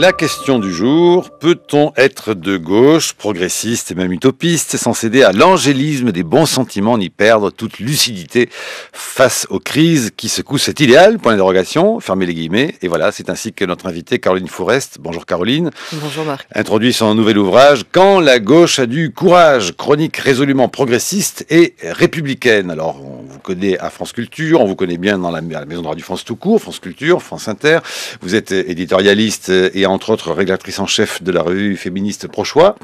La question du jour, peut-on être de gauche, progressiste et même utopiste, sans céder à l'angélisme des bons sentiments ni perdre toute lucidité face aux crises qui secouent cet idéal, point d'interrogation, fermez les guillemets. Et voilà, c'est ainsi que notre invitée Caroline Fourest, bonjour Caroline. Bonjour Marc. Introduit son nouvel ouvrage « Quand la gauche a du courage », chronique résolument progressiste et républicaine. Alors, on vous connaît à France Culture, on vous connaît bien dans la Maison de Radio France tout court, France Culture, France Inter. Vous êtes éditorialiste et entre autres rédactrice en chef de la revue féministe Pro-Choix.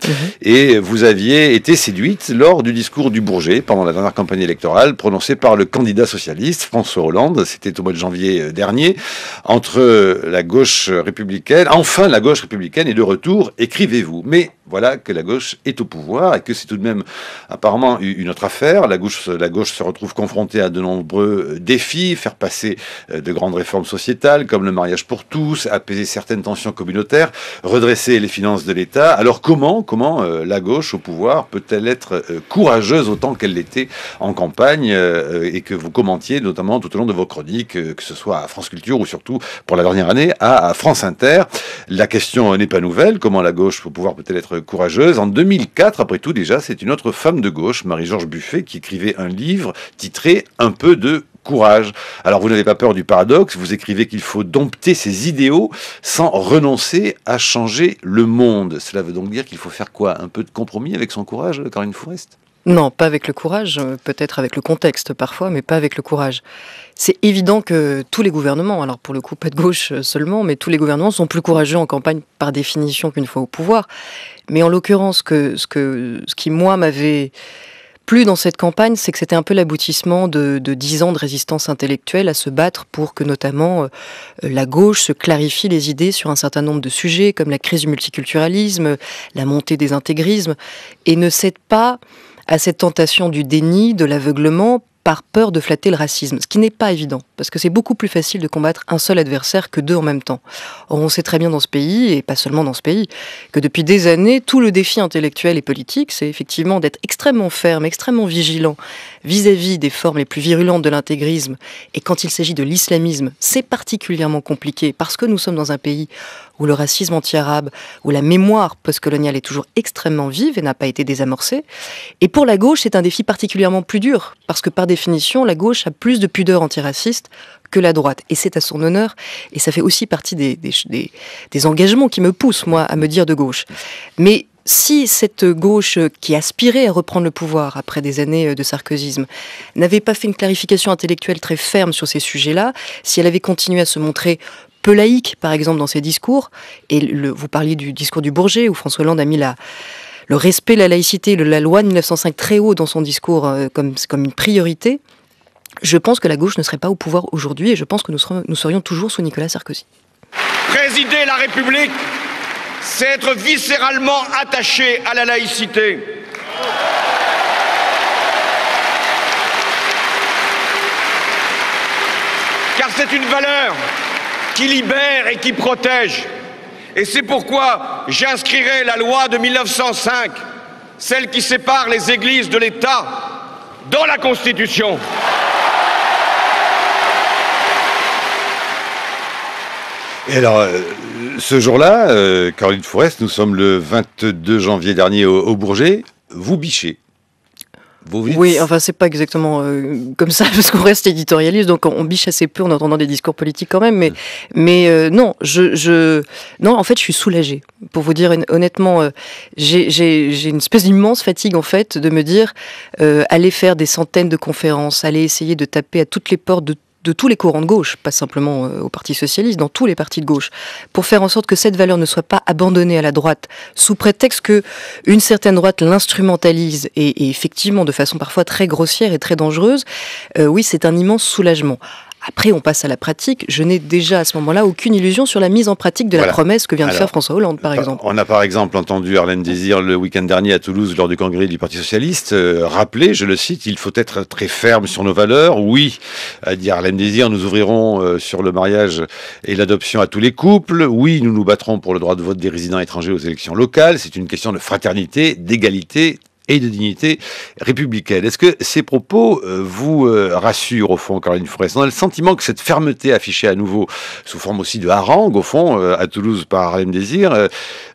Et vous aviez été séduite lors du discours du Bourget pendant la dernière campagne électorale prononcé par le candidat socialiste François Hollande. C'était au mois de janvier dernier. Entre la gauche républicaine, enfin la gauche républicaine est de retour, écrivez-vous. Mais voilà que la gauche est au pouvoir et que c'est tout de même apparemment une autre affaire. La gauche se retrouve confrontée à de nombreux défis, faire passer de grandes réformes sociétales comme le mariage pour tous, apaiser certaines tensions communautaires, redresser les finances de l'État. Alors comment la gauche au pouvoir peut-elle être courageuse autant qu'elle l'était en campagne et que vous commentiez notamment tout au long de vos chroniques, que ce soit à France Culture ou surtout pour la dernière année à France Inter. La question n'est pas nouvelle. Comment la gauche au pouvoir peut-elle être courageuse? En 2004, après tout déjà, c'est une autre femme de gauche, Marie-Georges Buffet, qui écrivait un livre titré « Un peu de courage ». Alors vous n'avez pas peur du paradoxe, vous écrivez qu'il faut dompter ses idéaux sans renoncer à changer le monde. Cela veut donc dire qu'il faut faire quoi? Un peu de compromis avec son courage, Caroline Fourest? Non, pas avec le courage, peut-être avec le contexte parfois, mais pas avec le courage. C'est évident que tous les gouvernements, alors pour le coup pas de gauche seulement, mais tous les gouvernements sont plus courageux en campagne par définition qu'une fois au pouvoir. Mais en l'occurrence, ce qui moi m'avait plu dans cette campagne, c'est que c'était un peu l'aboutissement de 10 ans de résistance intellectuelle à se battre pour que notamment la gauche se clarifie les idées sur un certain nombre de sujets comme la crise du multiculturalisme, la montée des intégrismes, et ne cède pas à cette tentation du déni, de l'aveuglement, par peur de flatter le racisme, ce qui n'est pas évident, parce que c'est beaucoup plus facile de combattre un seul adversaire que deux en même temps. Or, on sait très bien dans ce pays, et pas seulement dans ce pays, que depuis des années, tout le défi intellectuel et politique, c'est effectivement d'être extrêmement ferme, extrêmement vigilant vis-à-vis des formes les plus virulentes de l'intégrisme, et quand il s'agit de l'islamisme, c'est particulièrement compliqué, parce que nous sommes dans un pays où le racisme anti-arabe, où la mémoire postcoloniale est toujours extrêmement vive et n'a pas été désamorcée. Et pour la gauche, c'est un défi particulièrement plus dur, parce que par définition, la gauche a plus de pudeur antiraciste que la droite. Et c'est à son honneur, et ça fait aussi partie des engagements qui me poussent, moi, à me dire de gauche. Mais si cette gauche qui aspirait à reprendre le pouvoir après des années de sarkozysme n'avait pas fait une clarification intellectuelle très ferme sur ces sujets-là, si elle avait continué à se montrer peu laïque, par exemple, dans ses discours, et vous parliez du discours du Bourget, où François Hollande a mis le respect de la laïcité, la loi de 1905 très haut dans son discours comme une priorité, je pense que la gauche ne serait pas au pouvoir aujourd'hui, et je pense que nous serions toujours sous Nicolas Sarkozy. Présider la République, c'est être viscéralement attaché à la laïcité. Car c'est une valeur qui libère et qui protège. Et c'est pourquoi j'inscrirai la loi de 1905, celle qui sépare les églises de l'État, dans la Constitution. Et alors, ce jour-là, Caroline Fourest, nous sommes le 22 janvier dernier au Bourget, vous bichez. Oui, enfin c'est pas exactement comme ça parce qu'on reste éditorialiste, donc on biche assez peu en entendant des discours politiques quand même. Mais non, non, en fait, je suis soulagée. Pour vous dire honnêtement, j'ai une espèce d'immense fatigue en fait de me dire aller faire des centaines de conférences, aller essayer de taper à toutes les portes de tous les courants de gauche, pas simplement au Parti Socialiste, dans tous les partis de gauche, pour faire en sorte que cette valeur ne soit pas abandonnée à la droite, sous prétexte que une certaine droite l'instrumentalise, et effectivement de façon parfois très grossière et très dangereuse, oui, c'est un immense soulagement. Après, on passe à la pratique. Je n'ai déjà à ce moment-là aucune illusion sur la mise en pratique de la promesse que vient de faire François Hollande, par exemple. On a par exemple entendu Arlène Désir le week-end dernier à Toulouse lors du congrès du Parti Socialiste rappeler, je le cite, il faut être très ferme sur nos valeurs. Oui, a dit Arlène Désir, nous ouvrirons sur le mariage et l'adoption à tous les couples. Oui, nous nous battrons pour le droit de vote des résidents étrangers aux élections locales. C'est une question de fraternité, d'égalité et de dignité républicaine. Est-ce que ces propos vous rassurent, au fond, Caroline Fourest? On a le sentiment que cette fermeté affichée à nouveau, sous forme aussi de harangue, au fond, à Toulouse par Harlem Désir,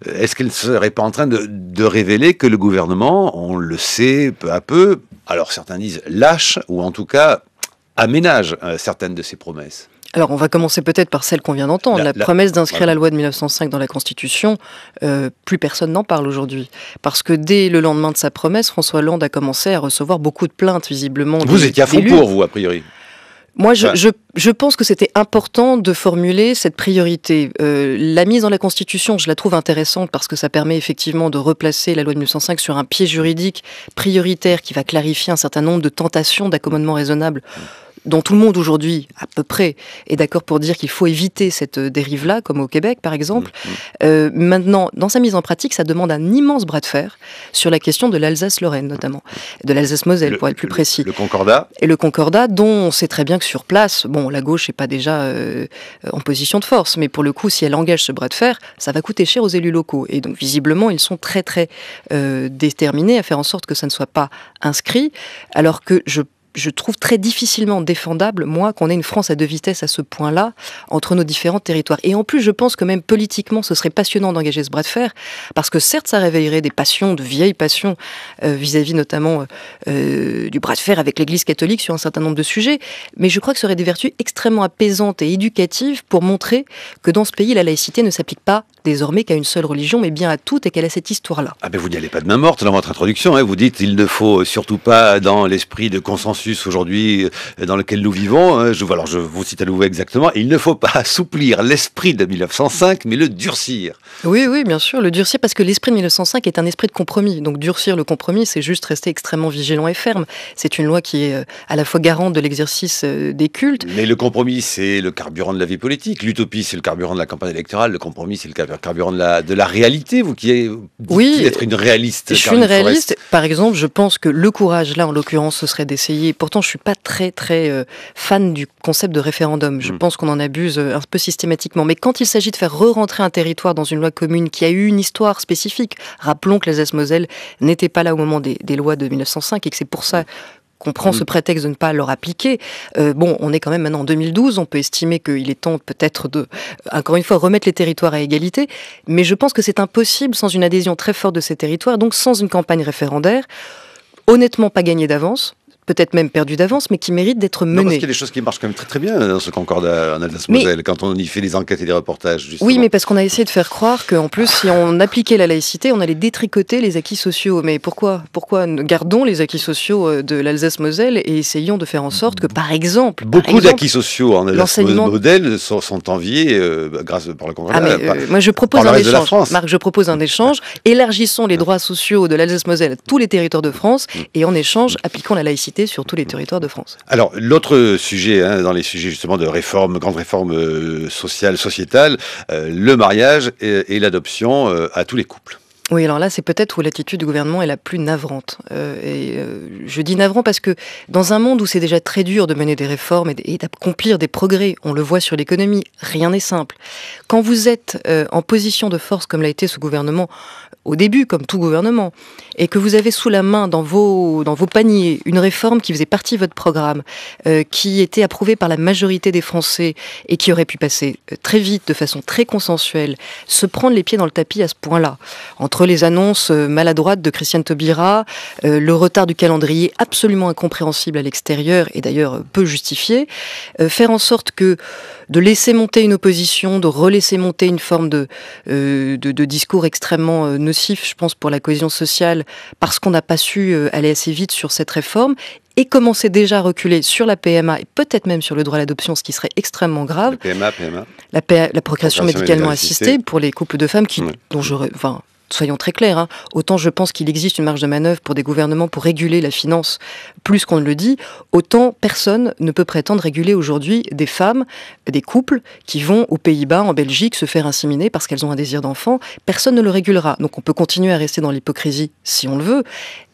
est-ce qu'elle ne serait pas en train de révéler que le gouvernement, on le sait peu à peu, alors certains disent lâche, ou en tout cas aménage certaines de ses promesses? Alors, on va commencer peut-être par celle qu'on vient d'entendre. La promesse d'inscrire la loi de 1905 dans la Constitution, plus personne n'en parle aujourd'hui. Parce que dès le lendemain de sa promesse, François Hollande a commencé à recevoir beaucoup de plaintes, visiblement. Vous étiez à fond pour, vous, a priori? Moi, je pense que c'était important de formuler cette priorité. La mise dans la Constitution, je la trouve intéressante parce que ça permet effectivement de replacer la loi de 1905 sur un pied juridique prioritaire qui va clarifier un certain nombre de tentations d'accommodement raisonnable dont tout le monde aujourd'hui, à peu près, est d'accord pour dire qu'il faut éviter cette dérive-là, comme au Québec par exemple. Maintenant, dans sa mise en pratique, ça demande un immense bras de fer sur la question de l'Alsace-Lorraine notamment, de l'Alsace-Moselle pour être plus précis. Le Concordat. Et le Concordat, dont on sait très bien que sur place, bon, la gauche n'est pas déjà en position de force, mais pour le coup, si elle engage ce bras de fer, ça va coûter cher aux élus locaux. Et donc visiblement, ils sont très très déterminés à faire en sorte que ça ne soit pas inscrit, alors que je trouve très difficilement défendable, moi, qu'on ait une France à deux vitesses à ce point-là, entre nos différents territoires. Et en plus, je pense que même politiquement, ce serait passionnant d'engager ce bras de fer, parce que certes, ça réveillerait des passions, de vieilles passions, vis-à-vis notamment du bras de fer avec l'Église catholique sur un certain nombre de sujets, mais je crois que ça aurait des vertus extrêmement apaisantes et éducatives pour montrer que dans ce pays, la laïcité ne s'applique pas désormais qu'à une seule religion, mais bien à toutes, et qu'elle a cette histoire-là. Ah ben vous n'y allez pas de main morte dans votre introduction, hein. Vous dites il ne faut surtout pas, dans l'esprit de consensus aujourd'hui dans lequel nous vivons, alors je vous cite à nouveau exactement, il ne faut pas assouplir l'esprit de 1905, mais le durcir. Oui, bien sûr, le durcir, parce que l'esprit de 1905 est un esprit de compromis. Donc durcir le compromis, c'est juste rester extrêmement vigilant et ferme. C'est une loi qui est à la fois garante de l'exercice des cultes. Mais le compromis, c'est le carburant de la vie politique. L'utopie, c'est le carburant de la campagne électorale. Le compromis, c'est le carburant de la réalité. Vous qui dites être une réaliste. Je suis une réaliste. Par exemple, je pense que le courage, là, en l'occurrence, ce serait d'essayer. Pourtant, je suis pas très fan du concept de référendum. Je pense qu'on en abuse un peu systématiquement. Mais quand il s'agit de faire re-rentrer un territoire dans une loi commune qui a eu une histoire spécifique, rappelons que l'Alsace-Moselle n'était pas là au moment des lois de 1905 et que c'est pour ça qu'on prend ce prétexte de ne pas leur appliquer. On est quand même maintenant en 2012, on peut estimer qu'il est temps peut-être de, encore une fois, remettre les territoires à égalité, mais je pense que c'est impossible sans une adhésion très forte de ces territoires, donc sans une campagne référendaire, honnêtement pas gagnée d'avance, peut-être même perdu d'avance, mais qui mérite d'être menée. Non, parce qu'il y a des choses qui marchent quand même très très bien dans ce Concordat en Alsace-Moselle, quand on y fait des enquêtes et des reportages, justement. Oui, mais parce qu'on a essayé de faire croire qu'en plus, si on appliquait la laïcité, on allait détricoter les acquis sociaux. Mais pourquoi gardons les acquis sociaux de l'Alsace-Moselle et essayons de faire en sorte que, par exemple... Beaucoup d'acquis sociaux en Alsace-Moselle sont enviés grâce par le Concordat. Moi, je propose un échange. Marc, je propose un échange. Élargissons les droits sociaux de l'Alsace-Moselle à tous les territoires de France et en échange, appliquons la laïcité sur tous les territoires de France. Alors, l'autre sujet, dans les sujets justement de réforme, grande réforme sociétale, le mariage et l'adoption à tous les couples. Oui, alors là, c'est peut-être où l'attitude du gouvernement est la plus navrante. Je dis navrant parce que dans un monde où c'est déjà très dur de mener des réformes et d'accomplir des progrès, on le voit sur l'économie, rien n'est simple. Quand vous êtes en position de force, comme l'a été ce gouvernement, au début, comme tout gouvernement, et que vous avez sous la main dans vos paniers une réforme qui faisait partie de votre programme, qui était approuvée par la majorité des Français et qui aurait pu passer très vite, de façon très consensuelle, se prendre les pieds dans le tapis à ce point-là, entre les annonces maladroites de Christiane Taubira, le retard du calendrier absolument incompréhensible à l'extérieur et d'ailleurs peu justifié, faire en sorte que de laisser monter une opposition, de relaisser monter une forme de discours extrêmement nocif, je pense, pour la cohésion sociale, parce qu'on n'a pas su aller assez vite sur cette réforme, et commencer déjà à reculer sur la PMA, et peut-être même sur le droit à l'adoption, ce qui serait extrêmement grave. La procréation médicalement assistée pour les couples de femmes soyons très clairs, autant je pense qu'il existe une marge de manœuvre pour des gouvernements pour réguler la finance plus qu'on ne le dit, autant personne ne peut prétendre réguler aujourd'hui des femmes, des couples qui vont aux Pays-Bas, en Belgique, se faire inséminer parce qu'elles ont un désir d'enfant. Personne ne le régulera. Donc on peut continuer à rester dans l'hypocrisie si on le veut,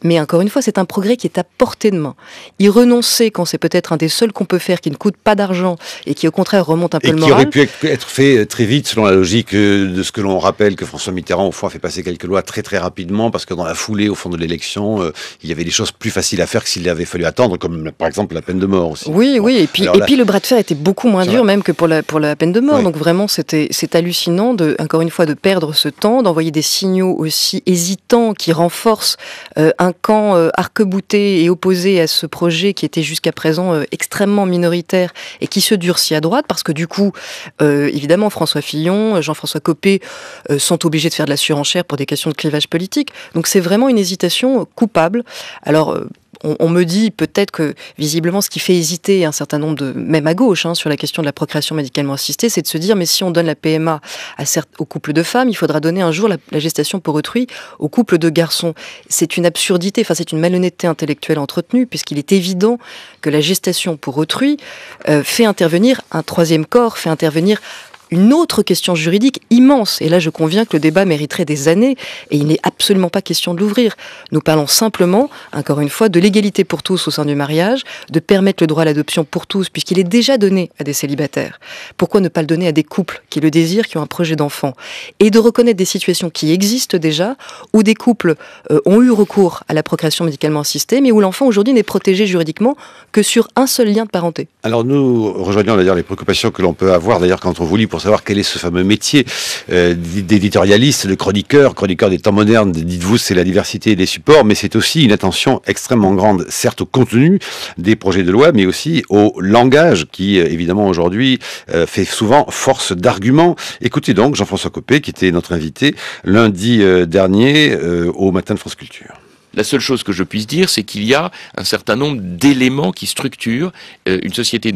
mais encore une fois, c'est un progrès qui est à portée de main. Y renoncer quand c'est peut-être un des seuls qu'on peut faire, qui ne coûte pas d'argent et qui au contraire remonte un peu le moral. Et qui aurait pu être fait très vite selon la logique de ce que l'on rappelle que François Mitterrand au fond a fait passer quelques lois très très rapidement parce que dans la foulée, au fond de l'élection, il y avait des choses plus faciles à faire que s'il avait fallu attendre, comme par exemple la peine de mort aussi. Oui, oui, et puis le bras de fer était beaucoup moins dur même que pour la peine de mort. Oui. Donc vraiment, c'est hallucinant, encore une fois, de perdre ce temps, d'envoyer des signaux aussi hésitants qui renforcent un camp arc-bouté et opposé à ce projet qui était jusqu'à présent extrêmement minoritaire et qui se durcit à droite, parce que du coup, évidemment, François Fillon, Jean-François Copé sont obligés de faire de la surenchère pour des questions de clivage politique. Donc c'est vraiment une hésitation coupable. Alors, on me dit peut-être que, visiblement, ce qui fait hésiter un certain nombre même à gauche, sur la question de la procréation médicalement assistée, c'est de se dire, mais si on donne la PMA aux couples de femmes, il faudra donner un jour la gestation pour autrui aux couples de garçons. C'est une absurdité, c'est une malhonnêteté intellectuelle entretenue, puisqu'il est évident que la gestation pour autrui fait intervenir un troisième corps, fait intervenir une autre question juridique immense. Et là, je conviens que le débat mériterait des années et il n'est absolument pas question de l'ouvrir. Nous parlons simplement, encore une fois, de l'égalité pour tous au sein du mariage, de permettre le droit à l'adoption pour tous, puisqu'il est déjà donné à des célibataires. Pourquoi ne pas le donner à des couples qui le désirent, qui ont un projet d'enfant? Et de reconnaître des situations qui existent déjà, où des couples ont eu recours à la procréation médicalement assistée, mais où l'enfant aujourd'hui n'est protégé juridiquement que sur un seul lien de parenté. Alors nous rejoignons d'ailleurs les préoccupations que l'on peut avoir d'ailleurs quand on vous lit pour savoir quel est ce fameux métier d'éditorialiste, de chroniqueur des temps modernes. Dites-vous, c'est la diversité des supports, mais c'est aussi une attention extrêmement grande, certes au contenu des projets de loi, mais aussi au langage qui, évidemment, aujourd'hui, fait souvent force d'argument. Écoutez donc Jean-François Copé, qui était notre invité lundi dernier au Matin de France Culture. La seule chose que je puisse dire, c'est qu'il y a un certain nombre d'éléments qui structurent une société,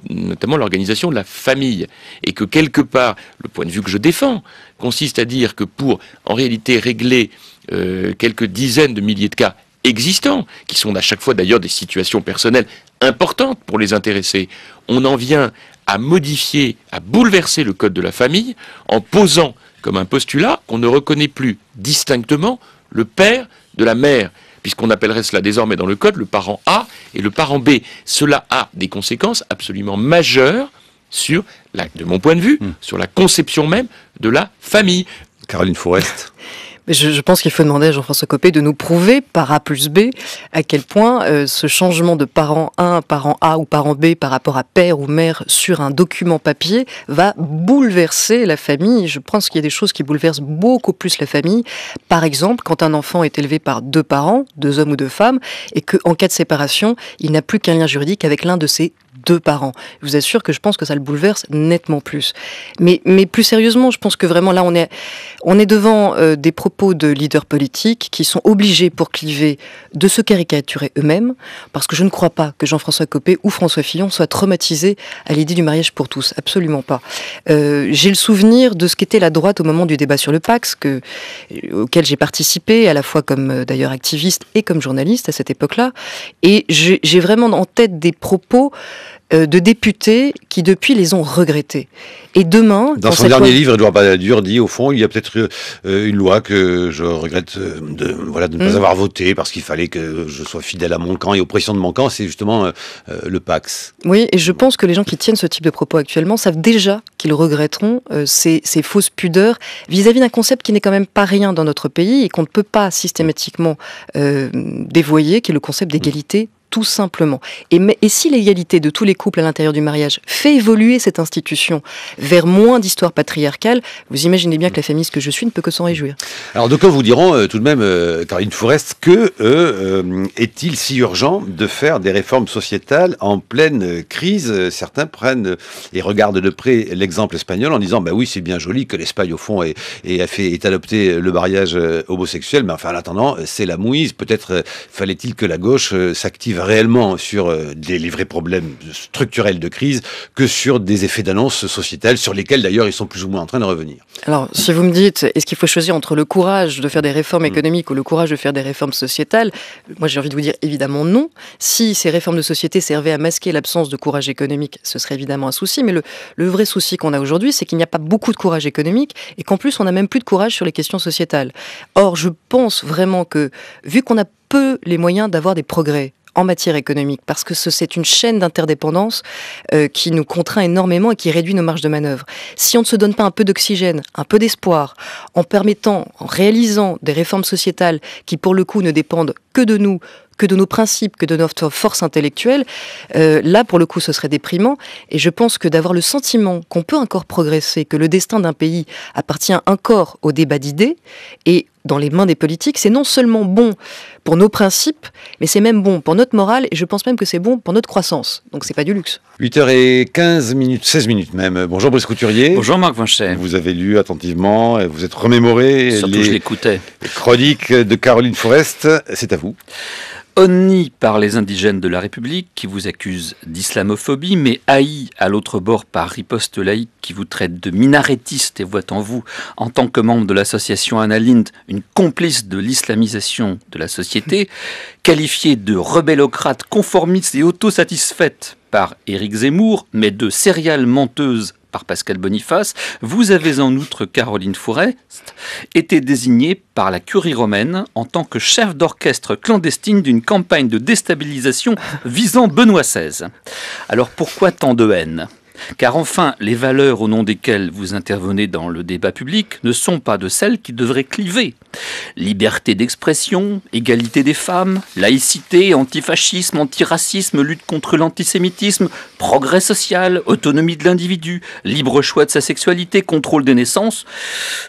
notamment l'organisation de la famille. Et que quelque part, le point de vue que je défends, consiste à dire que pour, en réalité, régler quelques dizaines de milliers de cas existants, qui sont à chaque fois d'ailleurs des situations personnelles importantes pour les intéressés, on en vient à modifier, à bouleverser le code de la famille en posant comme un postulat qu'on ne reconnaît plus distinctement le père de la mère, puisqu'on appellerait cela désormais dans le code le parent A et le parent B. Cela a des conséquences absolument majeures sur, de mon point de vue, sur la conception même de la famille. Caroline Forest. Je pense qu'il faut demander à Jean-François Copé de nous prouver, par A plus B, à quel point ce changement de parent 1, parent A ou parent B par rapport à père ou mère sur un document papier va bouleverser la famille. Je pense qu'il y a des choses qui bouleversent beaucoup plus la famille. Par exemple, quand un enfant est élevé par deux parents, deux hommes ou deux femmes, et qu'en cas de séparation, il n'a plus qu'un lien juridique avec l'un de ses deux parents. Je vous assure que je pense que ça le bouleverse nettement plus. Mais plus sérieusement, je pense que vraiment là, on est devant des propos de leaders politiques qui sont obligés pour cliver de se caricaturer eux-mêmes, parce que je ne crois pas que Jean-François Copé ou François Fillon soient traumatisés à l'idée du mariage pour tous. Absolument pas. J'ai le souvenir de ce qu'était la droite au moment du débat sur le Pacs, auquel j'ai participé, à la fois comme d'ailleurs activiste et comme journaliste à cette époque-là. Et j'ai vraiment en tête des propos de députés qui depuis les ont regrettés. Et demain... Dans son dernier livre, Édouard Balladur dit, au fond, il y a peut-être une loi que je regrette de ne pas avoir votée parce qu'il fallait que je sois fidèle à mon camp et aux pressions de mon camp, c'est justement le Pacs. Oui, et je pense que les gens qui tiennent ce type de propos actuellement savent déjà qu'ils regretteront ces fausses pudeurs vis-à-vis d'un concept qui n'est quand même pas rien dans notre pays et qu'on ne peut pas systématiquement dévoyer, qui est le concept d'égalité tout simplement. Et si l'égalité de tous les couples à l'intérieur du mariage fait évoluer cette institution vers moins d'histoire patriarcale, vous imaginez bien que la féministe que je suis ne peut que s'en réjouir. Alors d'aucuns vous diront tout de même, Caroline Forest, est-il si urgent de faire des réformes sociétales en pleine crise? Certains prennent et regardent de près l'exemple espagnol en disant oui, c'est bien joli que l'Espagne au fond ait adopté le mariage homosexuel, mais enfin en attendant c'est la mouise. Peut-être fallait-il que la gauche s'active réellement sur les vrais problèmes structurels de crise que sur des effets d'annonce sociétale sur lesquels d'ailleurs ils sont plus ou moins en train de revenir. Alors si vous me dites est-ce qu'il faut choisir entre le courage de faire des réformes économiques ou le courage de faire des réformes sociétales, moi j'ai envie de vous dire évidemment non. Si ces réformes de société servaient à masquer l'absence de courage économique, ce serait évidemment un souci, mais le vrai souci qu'on a aujourd'hui, c'est qu'il n'y a pas beaucoup de courage économique et qu'en plus on n'a même plus de courage sur les questions sociétales. Or je pense vraiment que vu qu'on a peu les moyens d'avoir des progrès en matière économique, parce que c'est une chaîne d'interdépendance qui nous contraint énormément et qui réduit nos marges de manœuvre. Si on ne se donne pas un peu d'oxygène, un peu d'espoir, en réalisant des réformes sociétales qui, pour le coup, ne dépendent que de nous, que de nos principes, que de notre force intellectuelle, là, pour le coup, ce serait déprimant. Et je pense que d'avoir le sentiment qu'on peut encore progresser, que le destin d'un pays appartient encore au débat d'idées et dans les mains des politiques, c'est non seulement bon pour nos principes, mais c'est même bon pour notre morale, et je pense même que c'est bon pour notre croissance. Donc c'est pas du luxe. 8h15, 16 minutes même. Bonjour Brice Couturier. Bonjour Marc Vinchet. Vous avez lu attentivement, et vous êtes remémoré Surtout je l'écoutais. Les chroniques de Caroline Fourest. C'est à vous. Honnis par les indigènes de la République qui vous accusent d'islamophobie, mais haïs à l'autre bord par Riposte Laïque qui vous traite de minarétiste et voit en vous, en tant que membre de l'association Anna Lindh, une complice de l'islamisation de la société, qualifiée de rebellocrate, conformiste et autosatisfaite par Éric Zemmour, mais de céréale menteuse par Pascal Boniface, vous avez en outre, Caroline Fourest, été désignée par la Curie romaine en tant que chef d'orchestre clandestine d'une campagne de déstabilisation visant Benoît XVI. Alors pourquoi tant de haine ? Car enfin, les valeurs au nom desquelles vous intervenez dans le débat public ne sont pas de celles qui devraient cliver. Liberté d'expression, égalité des femmes, laïcité, antifascisme, antiracisme, lutte contre l'antisémitisme, progrès social, autonomie de l'individu, libre choix de sa sexualité, contrôle des naissances.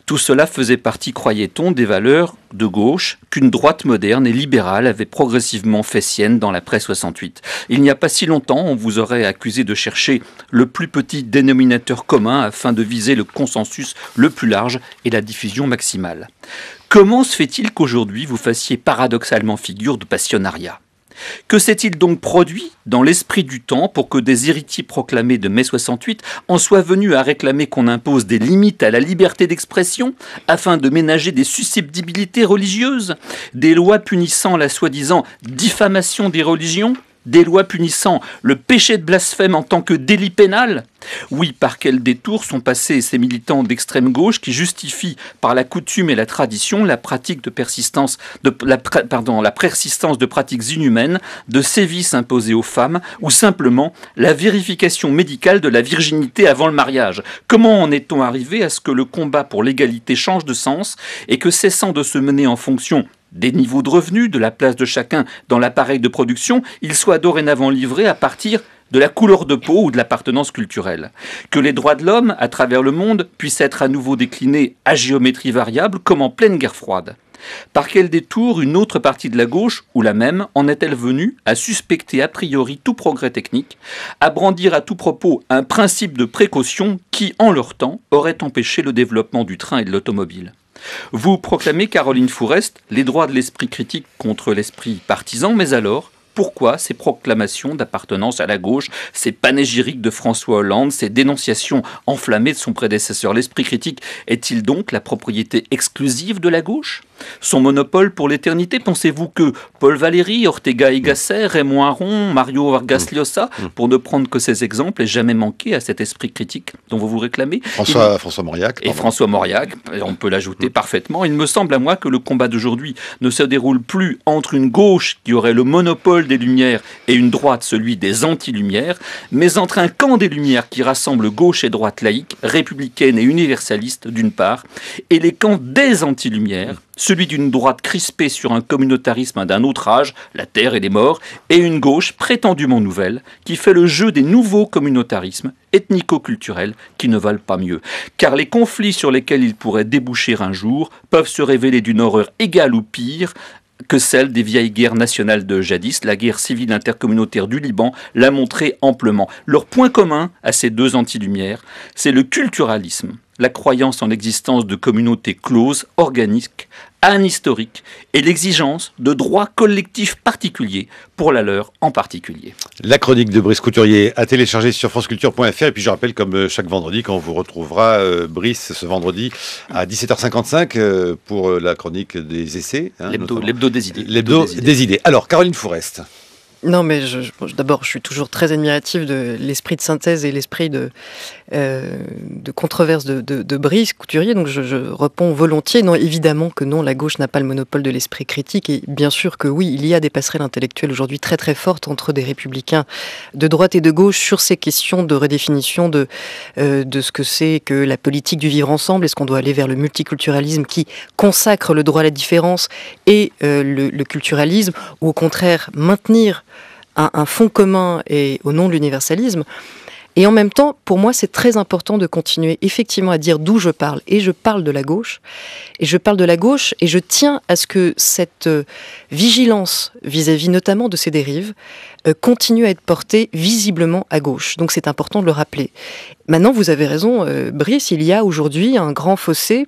Tout cela faisait partie, croyait-on, des valeurs de gauche qu'une droite moderne et libérale avait progressivement fait sienne dans l'après 68. Il n'y a pas si longtemps, on vous aurait accusé de chercher le plus petit dénominateur commun afin de viser le consensus le plus large et la diffusion maximale. Comment se fait-il qu'aujourd'hui vous fassiez paradoxalement figure de passionnariat ? Que s'est-il donc produit dans l'esprit du temps pour que des héritiers proclamés de mai 68 en soient venus à réclamer qu'on impose des limites à la liberté d'expression afin de ménager des susceptibilités religieuses, des lois punissant la soi-disant diffamation des religions, des lois punissant le péché de blasphème en tant que délit pénal? Oui, par quel détour sont passés ces militants d'extrême gauche qui justifient par la coutume et la tradition la persistance de pratiques inhumaines, de sévices imposés aux femmes ou simplement la vérification médicale de la virginité avant le mariage? Comment en est-on arrivé à ce que le combat pour l'égalité change de sens et que, cessant de se mener en fonction des niveaux de revenus, de la place de chacun dans l'appareil de production, il soit dorénavant livré à partir de la couleur de peau ou de l'appartenance culturelle? Que les droits de l'homme, à travers le monde, puissent être à nouveau déclinés à géométrie variable, comme en pleine guerre froide? Par quel détour une autre partie de la gauche, ou la même, en est-elle venue à suspecter a priori tout progrès technique, à brandir à tout propos un principe de précaution qui, en leur temps, aurait empêché le développement du train et de l'automobile? Vous proclamez, Caroline Fourest, les droits de l'esprit critique contre l'esprit partisan, mais alors, pourquoi ces proclamations d'appartenance à la gauche, ces panégyriques de François Hollande, ces dénonciations enflammées de son prédécesseur? L'esprit critique est-il donc la propriété exclusive de la gauche? Son monopole pour l'éternité? Pensez-vous que Paul Valéry, Ortega y Gasset, Raymond Aron, Mario Vargas Llosa, pour ne prendre que ces exemples, aient jamais manqué à cet esprit critique dont vous vous réclamez? François Mauriac. Et François Mauriac, on peut l'ajouter parfaitement. Il me semble à moi que le combat d'aujourd'hui ne se déroule plus entre une gauche qui aurait le monopole des Lumières et une droite, celui des anti-Lumières, mais entre un camp des Lumières qui rassemble gauche et droite laïque, républicaine et universaliste d'une part, et les camps des anti-Lumières, celui d'une droite crispée sur un communautarisme d'un autre âge, la terre et les morts, et une gauche prétendument nouvelle, qui fait le jeu des nouveaux communautarismes ethnico-culturels qui ne valent pas mieux. Car les conflits sur lesquels ils pourraient déboucher un jour peuvent se révéler d'une horreur égale ou pire que celle des vieilles guerres nationales de jadis. La guerre civile intercommunautaire du Liban l'a montré amplement. Leur point commun à ces deux anti-lumières, c'est le culturalisme, la croyance en l'existence de communautés closes, organiques, anhistoriques, et l'exigence de droits collectifs particuliers pour la leur en particulier. La chronique de Brice Couturier à télécharger sur franceculture.fr. Et puis je rappelle, comme chaque vendredi, quand on vous retrouvera, Brice, ce vendredi à 17h55 pour la chronique des essais. L'hebdo des idées. L'hebdo des idées. Alors, Caroline Fourest. Non, mais d'abord, je suis toujours très admirative de l'esprit de synthèse et l'esprit de controverse de Brice Couturier, donc je réponds volontiers. Non, évidemment que non, la gauche n'a pas le monopole de l'esprit critique, et bien sûr que oui, il y a des passerelles intellectuelles aujourd'hui très très fortes entre des républicains de droite et de gauche sur ces questions de redéfinition de ce que c'est que la politique du vivre ensemble. Est-ce qu'on doit aller vers le multiculturalisme qui consacre le droit à la différence et le culturalisme, ou au contraire maintenir un fond commun et au nom de l'universalisme. Et en même temps, pour moi, c'est très important de continuer effectivement à dire d'où je parle. Et je parle de la gauche. Et je parle de la gauche et je tiens à ce que cette vigilance vis-à-vis notamment de ces dérives continue à être portée visiblement à gauche. Donc c'est important de le rappeler. Maintenant, vous avez raison, Brice, il y a aujourd'hui un grand fossé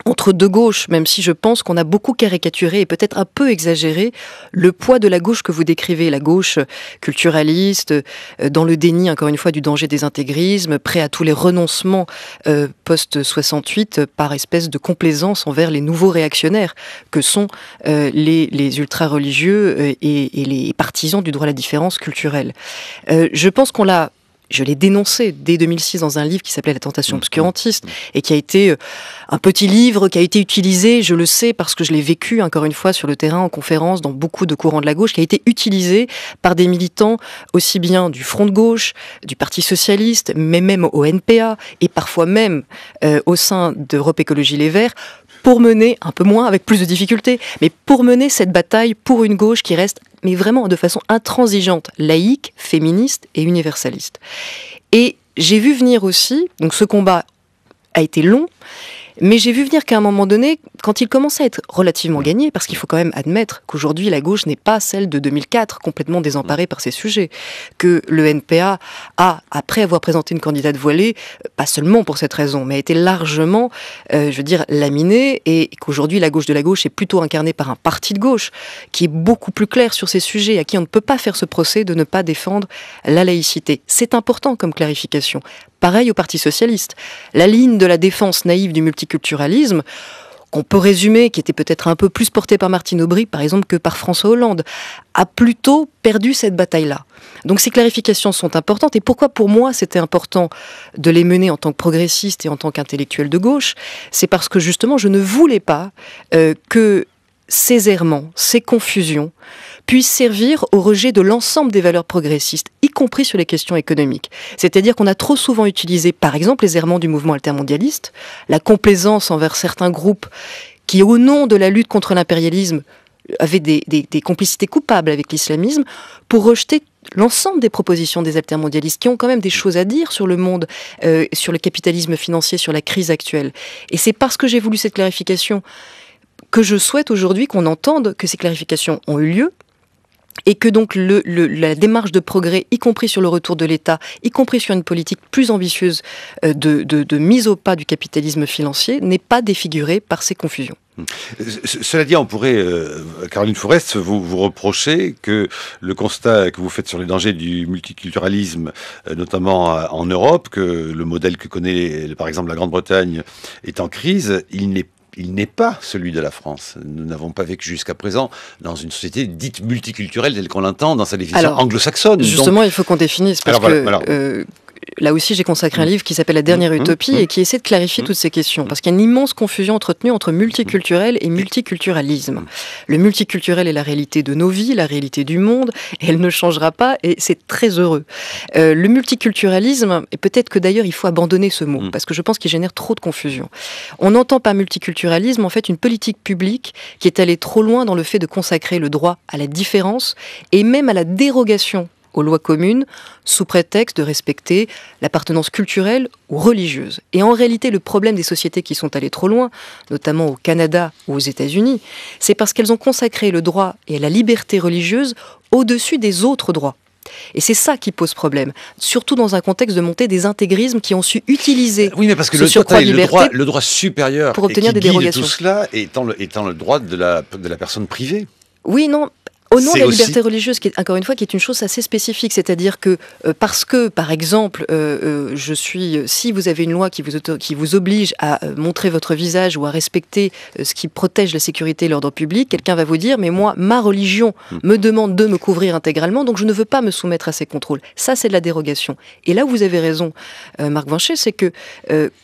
entre deux gauches, même si je pense qu'on a beaucoup caricaturé et peut-être un peu exagéré le poids de la gauche que vous décrivez, la gauche culturaliste, dans le déni, encore une fois, du danger des intégrismes, prêt à tous les renoncements post-68 par espèce de complaisance envers les nouveaux réactionnaires que sont les ultra-religieux et les partisans du droit à la différence culturelle. Je pense je l'ai dénoncé dès 2006 dans un livre qui s'appelait La tentation obscurantiste et qui a été un petit livre qui a été utilisé, je le sais parce que je l'ai vécu encore une fois sur le terrain en conférence dans beaucoup de courants de la gauche, qui a été utilisé par des militants aussi bien du Front de gauche, du Parti socialiste, mais même au NPA et parfois même au sein d'Europe Écologie Les Verts, pour mener, un peu moins, avec plus de difficultés, mais pour mener cette bataille pour une gauche qui reste, mais vraiment de façon intransigeante, laïque, féministe et universaliste. Et j'ai vu venir aussi, donc ce combat a été long, mais j'ai vu venir qu'à un moment donné, quand il commençait à être relativement gagné, parce qu'il faut quand même admettre qu'aujourd'hui la gauche n'est pas celle de 2004, complètement désemparée par ces sujets, que le NPA a, après avoir présenté une candidate voilée, pas seulement pour cette raison, mais a été largement, laminé, et qu'aujourd'hui la gauche de la gauche est plutôt incarnée par un parti de gauche, qui est beaucoup plus clair sur ces sujets, à qui on ne peut pas faire ce procès de ne pas défendre la laïcité. C'est important comme clarification. Pareil au Parti socialiste. La ligne de la défense naïve du multiculturalisme, qu'on peut résumer, qui était peut-être un peu plus portée par Martine Aubry, par exemple, que par François Hollande, a plutôt perdu cette bataille-là. Donc ces clarifications sont importantes. Et pourquoi pour moi c'était important de les mener en tant que progressiste et en tant qu'intellectuel de gauche? C'est parce que justement je ne voulais pas que ces errements, ces confusions puissent servir au rejet de l'ensemble des valeurs progressistes, y compris sur les questions économiques. C'est-à-dire qu'on a trop souvent utilisé, par exemple, les errements du mouvement altermondialiste, la complaisance envers certains groupes qui, au nom de la lutte contre l'impérialisme, avaient des complicités coupables avec l'islamisme, pour rejeter l'ensemble des propositions des altermondialistes qui ont quand même des choses à dire sur le monde, sur le capitalisme financier, sur la crise actuelle. Et c'est parce que j'ai voulu cette clarification que je souhaite aujourd'hui qu'on entende que ces clarifications ont eu lieu, et que donc la démarche de progrès, y compris sur le retour de l'État, y compris sur une politique plus ambitieuse de mise au pas du capitalisme financier, n'est pas défigurée par ces confusions. Cela dit, on pourrait, Caroline Fourest, vous reprocher que le constat que vous faites sur les dangers du multiculturalisme, notamment en Europe, que le modèle que connaît par exemple la Grande-Bretagne est en crise, il n'est pas celui de la France. Nous n'avons pas vécu jusqu'à présent dans une société dite multiculturelle telle qu'on l'entend dans sa définition anglo-saxonne. Justement, il faut qu'on définisse, parce que là aussi, j'ai consacré un livre qui s'appelle La dernière utopie et qui essaie de clarifier toutes ces questions. Parce qu'il y a une immense confusion entretenue entre multiculturel et multiculturalisme. Le multiculturel est la réalité de nos vies, la réalité du monde, et elle ne changera pas, et c'est très heureux. Le multiculturalisme, et peut-être que d'ailleurs il faut abandonner ce mot, parce que je pense qu'il génère trop de confusion. On entend par multiculturalisme en fait une politique publique qui est allée trop loin dans le fait de consacrer le droit à la différence et même à la dérogation aux lois communes, sous prétexte de respecter l'appartenance culturelle ou religieuse. Et en réalité, le problème des sociétés qui sont allées trop loin, notamment au Canada ou aux États-Unis, c'est parce qu'elles ont consacré le droit et la liberté religieuse au-dessus des autres droits. Et c'est ça qui pose problème, surtout dans un contexte de montée des intégrismes qui ont su utiliser mais parce que le droit supérieur pour obtenir des dérogations. Tout cela étant le droit de la personne privée. Oui, non. Au nom de la liberté aussi... religieuse, qui est, encore une fois, qui est une chose assez spécifique, c'est-à-dire que parce que, par exemple, si vous avez une loi qui vous oblige à montrer votre visage ou à respecter ce qui protège la sécurité et l'ordre public, quelqu'un va vous dire, mais moi, ma religion me demande de me couvrir intégralement, donc je ne veux pas me soumettre à ces contrôles. Ça, c'est de la dérogation. Et là où vous avez raison, Marc Vincher, c'est que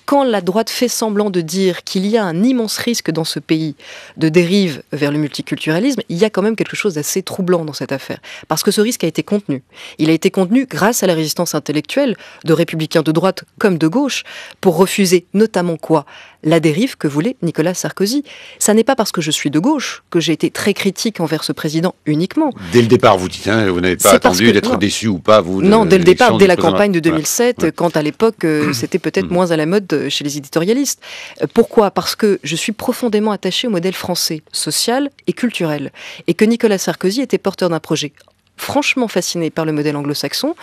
quand la droite fait semblant de dire qu'il y a un immense risque dans ce pays de dérive vers le multiculturalisme, il y a quand même quelque chose d'assez troublant dans cette affaire. Parce que ce risque a été contenu. Il a été contenu grâce à la résistance intellectuelle de républicains de droite comme de gauche pour refuser notamment quoi ? La dérive que voulait Nicolas Sarkozy. Ça n'est pas parce que je suis de gauche que j'ai été très critique envers ce président uniquement. Dès le départ, vous dites, vous n'avez pas attendu d'être déçu ou pas, vous. Non, dès le départ, dès la campagne de 2007, quand à l'époque, c'était peut-être moins à la mode chez les éditorialistes. Pourquoi ? Parce que je suis profondément attachée au modèle français, social et culturel. Et que Nicolas Sarkozy était porteur d'un projet franchement fasciné par le modèle anglo-saxon,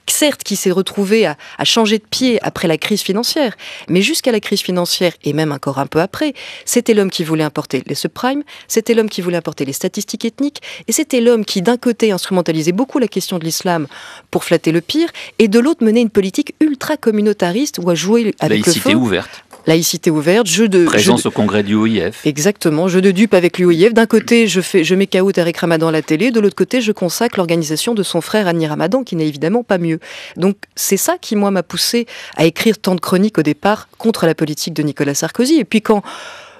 certes qui s'est retrouvé à changer de pied après la crise financière, mais jusqu'à la crise financière, et même encore un peu après, c'était l'homme qui voulait importer les subprimes, c'était l'homme qui voulait importer les statistiques ethniques, et c'était l'homme qui d'un côté instrumentalisait beaucoup la question de l'islam pour flatter le pire, et de l'autre menait une politique ultra-communautariste ou à jouer avec laïcité le feu. Ouverte. Laïcité ouverte, présence au congrès du OIF. Exactement, jeu de dupe avec l'OIF. D'un côté, je mets KO Tariq Ramadan à la télé, de l'autre côté, je consacre l'organisation de son frère Annie Ramadan, qui n'est évidemment pas mieux. Donc c'est ça qui, moi, m'a poussé à écrire tant de chroniques au départ contre la politique de Nicolas Sarkozy. Et puis quand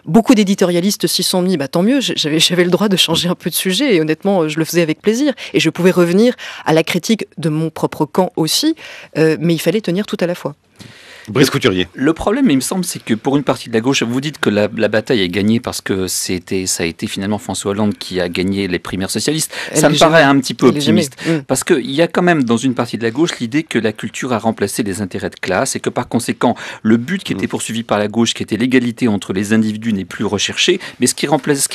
beaucoup d'éditorialistes s'y sont mis, tant mieux, j'avais le droit de changer un peu de sujet, et honnêtement, je le faisais avec plaisir. Et je pouvais revenir à la critique de mon propre camp aussi, mais il fallait tenir tout à la fois. Brice Couturier. Le problème, il me semble, c'est que pour une partie de la gauche, vous dites que la bataille est gagnée parce que ça a été finalement François Hollande qui a gagné les primaires socialistes. Ça me paraît un petit peu optimiste. Parce qu'il y a quand même dans une partie de la gauche l'idée que la culture a remplacé les intérêts de classe et que par conséquent, le but qui était poursuivi par la gauche, qui était l'égalité entre les individus, n'est plus recherché. Mais ce qu'il remplace,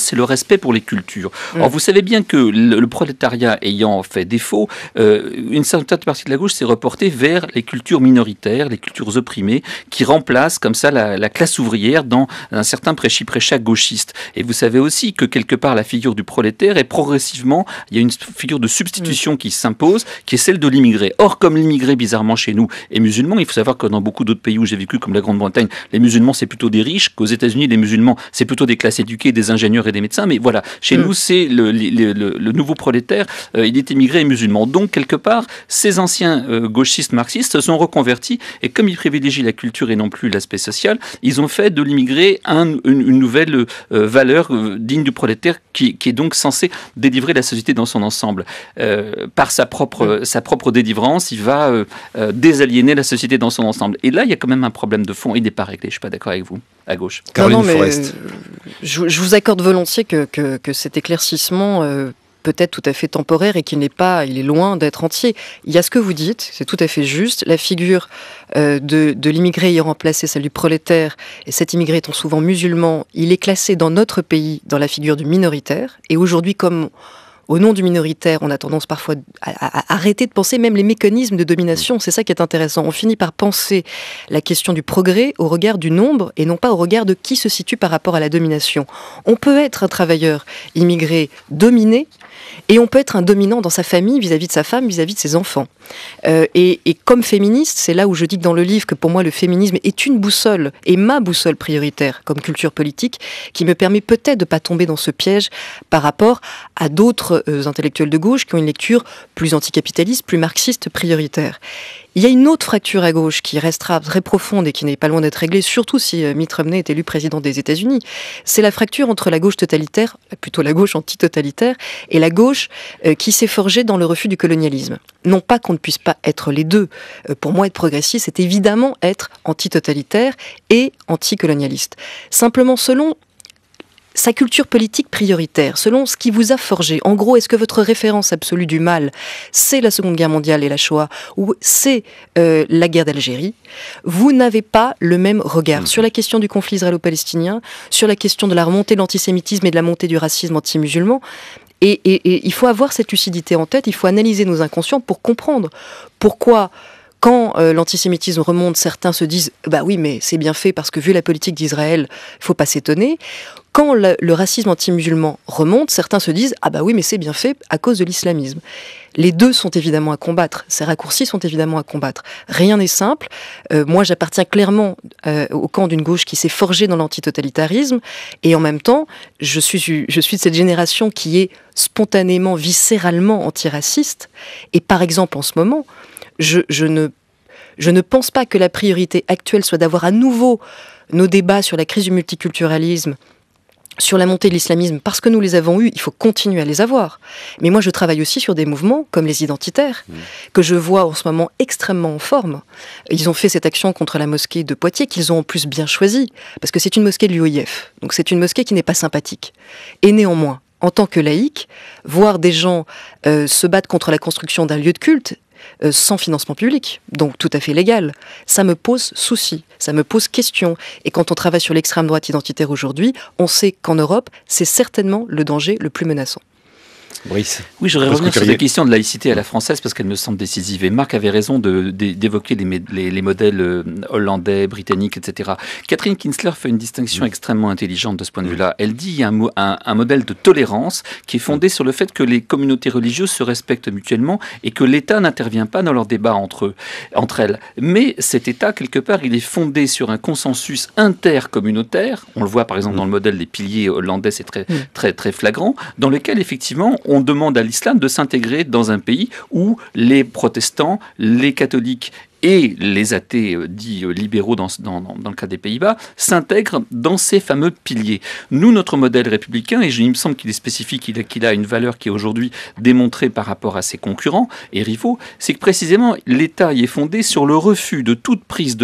c'est le respect pour les cultures. Or, vous savez bien que le prolétariat ayant fait défaut, une certaine partie de la gauche s'est reportée vers les cultures minoritaires, les cultures opprimées, qui remplacent comme ça la classe ouvrière dans un certain prêchi-prêcha gauchiste. Et vous savez aussi que quelque part la figure du prolétaire est progressivement, il y a une figure de substitution qui s'impose, qui est celle de l'immigré. Or, comme l'immigré bizarrement chez nous est musulman, il faut savoir que dans beaucoup d'autres pays où j'ai vécu, comme la Grande-Bretagne, les musulmans c'est plutôt des riches, qu'aux États-Unis les musulmans c'est plutôt des classes éduquées, des ingénieurs et des médecins. Mais voilà, chez nous c'est le nouveau prolétaire, il est immigré et musulman. Donc quelque part, ces anciens gauchistes marxistes se sont reconvertis. Et comme ils privilégient la culture et non plus l'aspect social, ils ont fait de l'immigré une nouvelle valeur digne du prolétaire qui est donc censée délivrer la société dans son ensemble. Par sa propre délivrance, il va désaliéner la société dans son ensemble. Et là, il y a quand même un problème de fond. Il n'est pas réglé. Je ne suis pas d'accord avec vous, à gauche. Caroline Forest. Je vous accorde volontiers que cet éclaircissement peut-être tout à fait temporaire et il est loin d'être entier. Il y a ce que vous dites, c'est tout à fait juste. La figure de l'immigré ayant remplacé celle du prolétaire, et cet immigré étant souvent musulman, il est classé dans notre pays dans la figure du minoritaire. Et aujourd'hui, comme au nom du minoritaire, on a tendance parfois à arrêter de penser même les mécanismes de domination. C'est ça qui est intéressant. On finit par penser la question du progrès au regard du nombre et non pas au regard de qui se situe par rapport à la domination. On peut être un travailleur immigré dominé et on peut être un dominant dans sa famille vis-à-vis de sa femme, vis-à-vis de ses enfants. Et comme féministe, c'est là où je dis que dans le livre que pour moi le féminisme est une boussole, et ma boussole prioritaire comme culture politique, qui me permet peut-être de ne pas tomber dans ce piège par rapport à d'autres intellectuels de gauche qui ont une lecture plus anticapitaliste, plus marxiste, prioritaire. Il y a une autre fracture à gauche qui restera très profonde et qui n'est pas loin d'être réglée, surtout si Mitt Romney est élu président des États-Unis. C'est la fracture entre la gauche totalitaire, plutôt la gauche antitotalitaire, et la gauche qui s'est forgée dans le refus du colonialisme. Non pas qu'on ne puisse pas être les deux. Pour moi, être progressiste, c'est évidemment être antitotalitaire et anticolonialiste. Simplement, selon sa culture politique prioritaire, selon ce qui vous a forgé. En gros, est-ce que votre référence absolue du mal, c'est la Seconde Guerre mondiale et la Shoah, ou c'est la guerre d'Algérie? Vous n'avez pas le même regard sur la question du conflit israélo-palestinien, sur la question de la remontée de l'antisémitisme et de la montée du racisme anti-musulman. Et il faut avoir cette lucidité en tête, il faut analyser nos inconscients pour comprendre pourquoi, quand l'antisémitisme remonte, certains se disent « bah oui, mais c'est bien fait parce que vu la politique d'Israël, il ne faut pas s'étonner ». Quand le racisme anti-musulman remonte, certains se disent « Ah bah oui, mais c'est bien fait à cause de l'islamisme ». Les deux sont évidemment à combattre, ces raccourcis sont évidemment à combattre. Rien n'est simple. Moi, j'appartiens clairement au camp d'une gauche qui s'est forgée dans l'antitotalitarisme, et en même temps, je suis de cette génération qui est spontanément, viscéralement antiraciste. Et par exemple, en ce moment, je ne pense pas que la priorité actuelle soit d'avoir à nouveau nos débats sur la crise du multiculturalisme, sur la montée de l'islamisme, parce que nous les avons eus, il faut continuer à les avoir. Mais moi, je travaille aussi sur des mouvements comme les identitaires, que je vois en ce moment extrêmement en forme. Ils ont fait cette action contre la mosquée de Poitiers, qu'ils ont en plus bien choisie, parce que c'est une mosquée de l'UOIF. Donc c'est une mosquée qui n'est pas sympathique. Et néanmoins, en tant que laïc, voir des gens se battre contre la construction d'un lieu de culte, sans financement public, donc tout à fait légal, ça me pose souci, ça me pose question. Et quand on travaille sur l'extrême droite identitaire aujourd'hui, on sait qu'en Europe, c'est certainement le danger le plus menaçant. Brice. Oui, je voudrais revenir sur la question de laïcité à la française parce qu'elle me semble décisive. Et Marc avait raison d'évoquer les modèles hollandais, britanniques, etc. Catherine Kinsler fait une distinction extrêmement intelligente de ce point de vue-là. Elle dit qu'il y a un modèle de tolérance qui est fondé sur le fait que les communautés religieuses se respectent mutuellement et que l'État n'intervient pas dans leurs débats entre elles. Mais cet État, quelque part, il est fondé sur un consensus intercommunautaire. On le voit par exemple dans le modèle des piliers hollandais, c'est très flagrant, dans lequel effectivement on demande à l'islam de s'intégrer dans un pays où les protestants, les catholiques et les athées dits libéraux dans le cas des Pays-Bas s'intègrent dans ces fameux piliers. Nous, notre modèle républicain, et il me semble qu'il est spécifique, qu'il a une valeur qui est aujourd'hui démontrée par rapport à ses concurrents et rivaux, c'est que précisément l'État y est fondé sur le refus de toute prise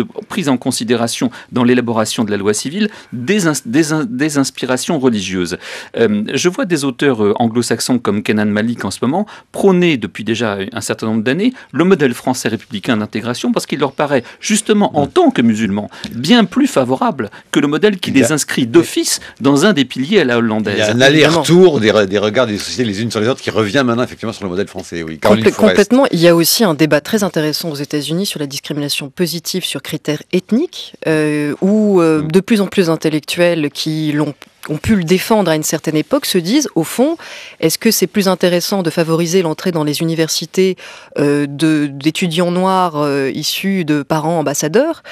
en considération dans l'élaboration de la loi civile des inspirations religieuses. Je vois des auteurs anglo-saxons comme Kenan Malik en ce moment prôner depuis déjà un certain nombre d'années le modèle français républicain d'intégration parce qu'il leur paraît, justement, en tant que musulmans, bien plus favorable que le modèle qui les inscrit d'office dans un des piliers à la hollandaise. Il y a un aller-retour des regards des sociétés les unes sur les autres qui revient maintenant effectivement sur le modèle français. Oui. Complètement. Il y a aussi un débat très intéressant aux États-Unis sur la discrimination positive sur critères ethniques, où de plus en plus d'intellectuels qui ont pu le défendre à une certaine époque se disent, au fond, est-ce que c'est plus intéressant de favoriser l'entrée dans les universités d'étudiants noirs issus de parents ambassadeurs,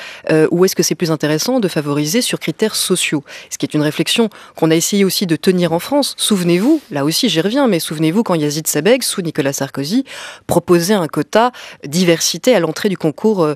ou est-ce que c'est plus intéressant de favoriser sur critères sociaux? Ce qui est une réflexion qu'on a essayé aussi de tenir en France. Souvenez-vous, là aussi j'y reviens, mais souvenez-vous quand Yazid Sabeg, sous Nicolas Sarkozy, proposait un quota diversité à l'entrée du concours,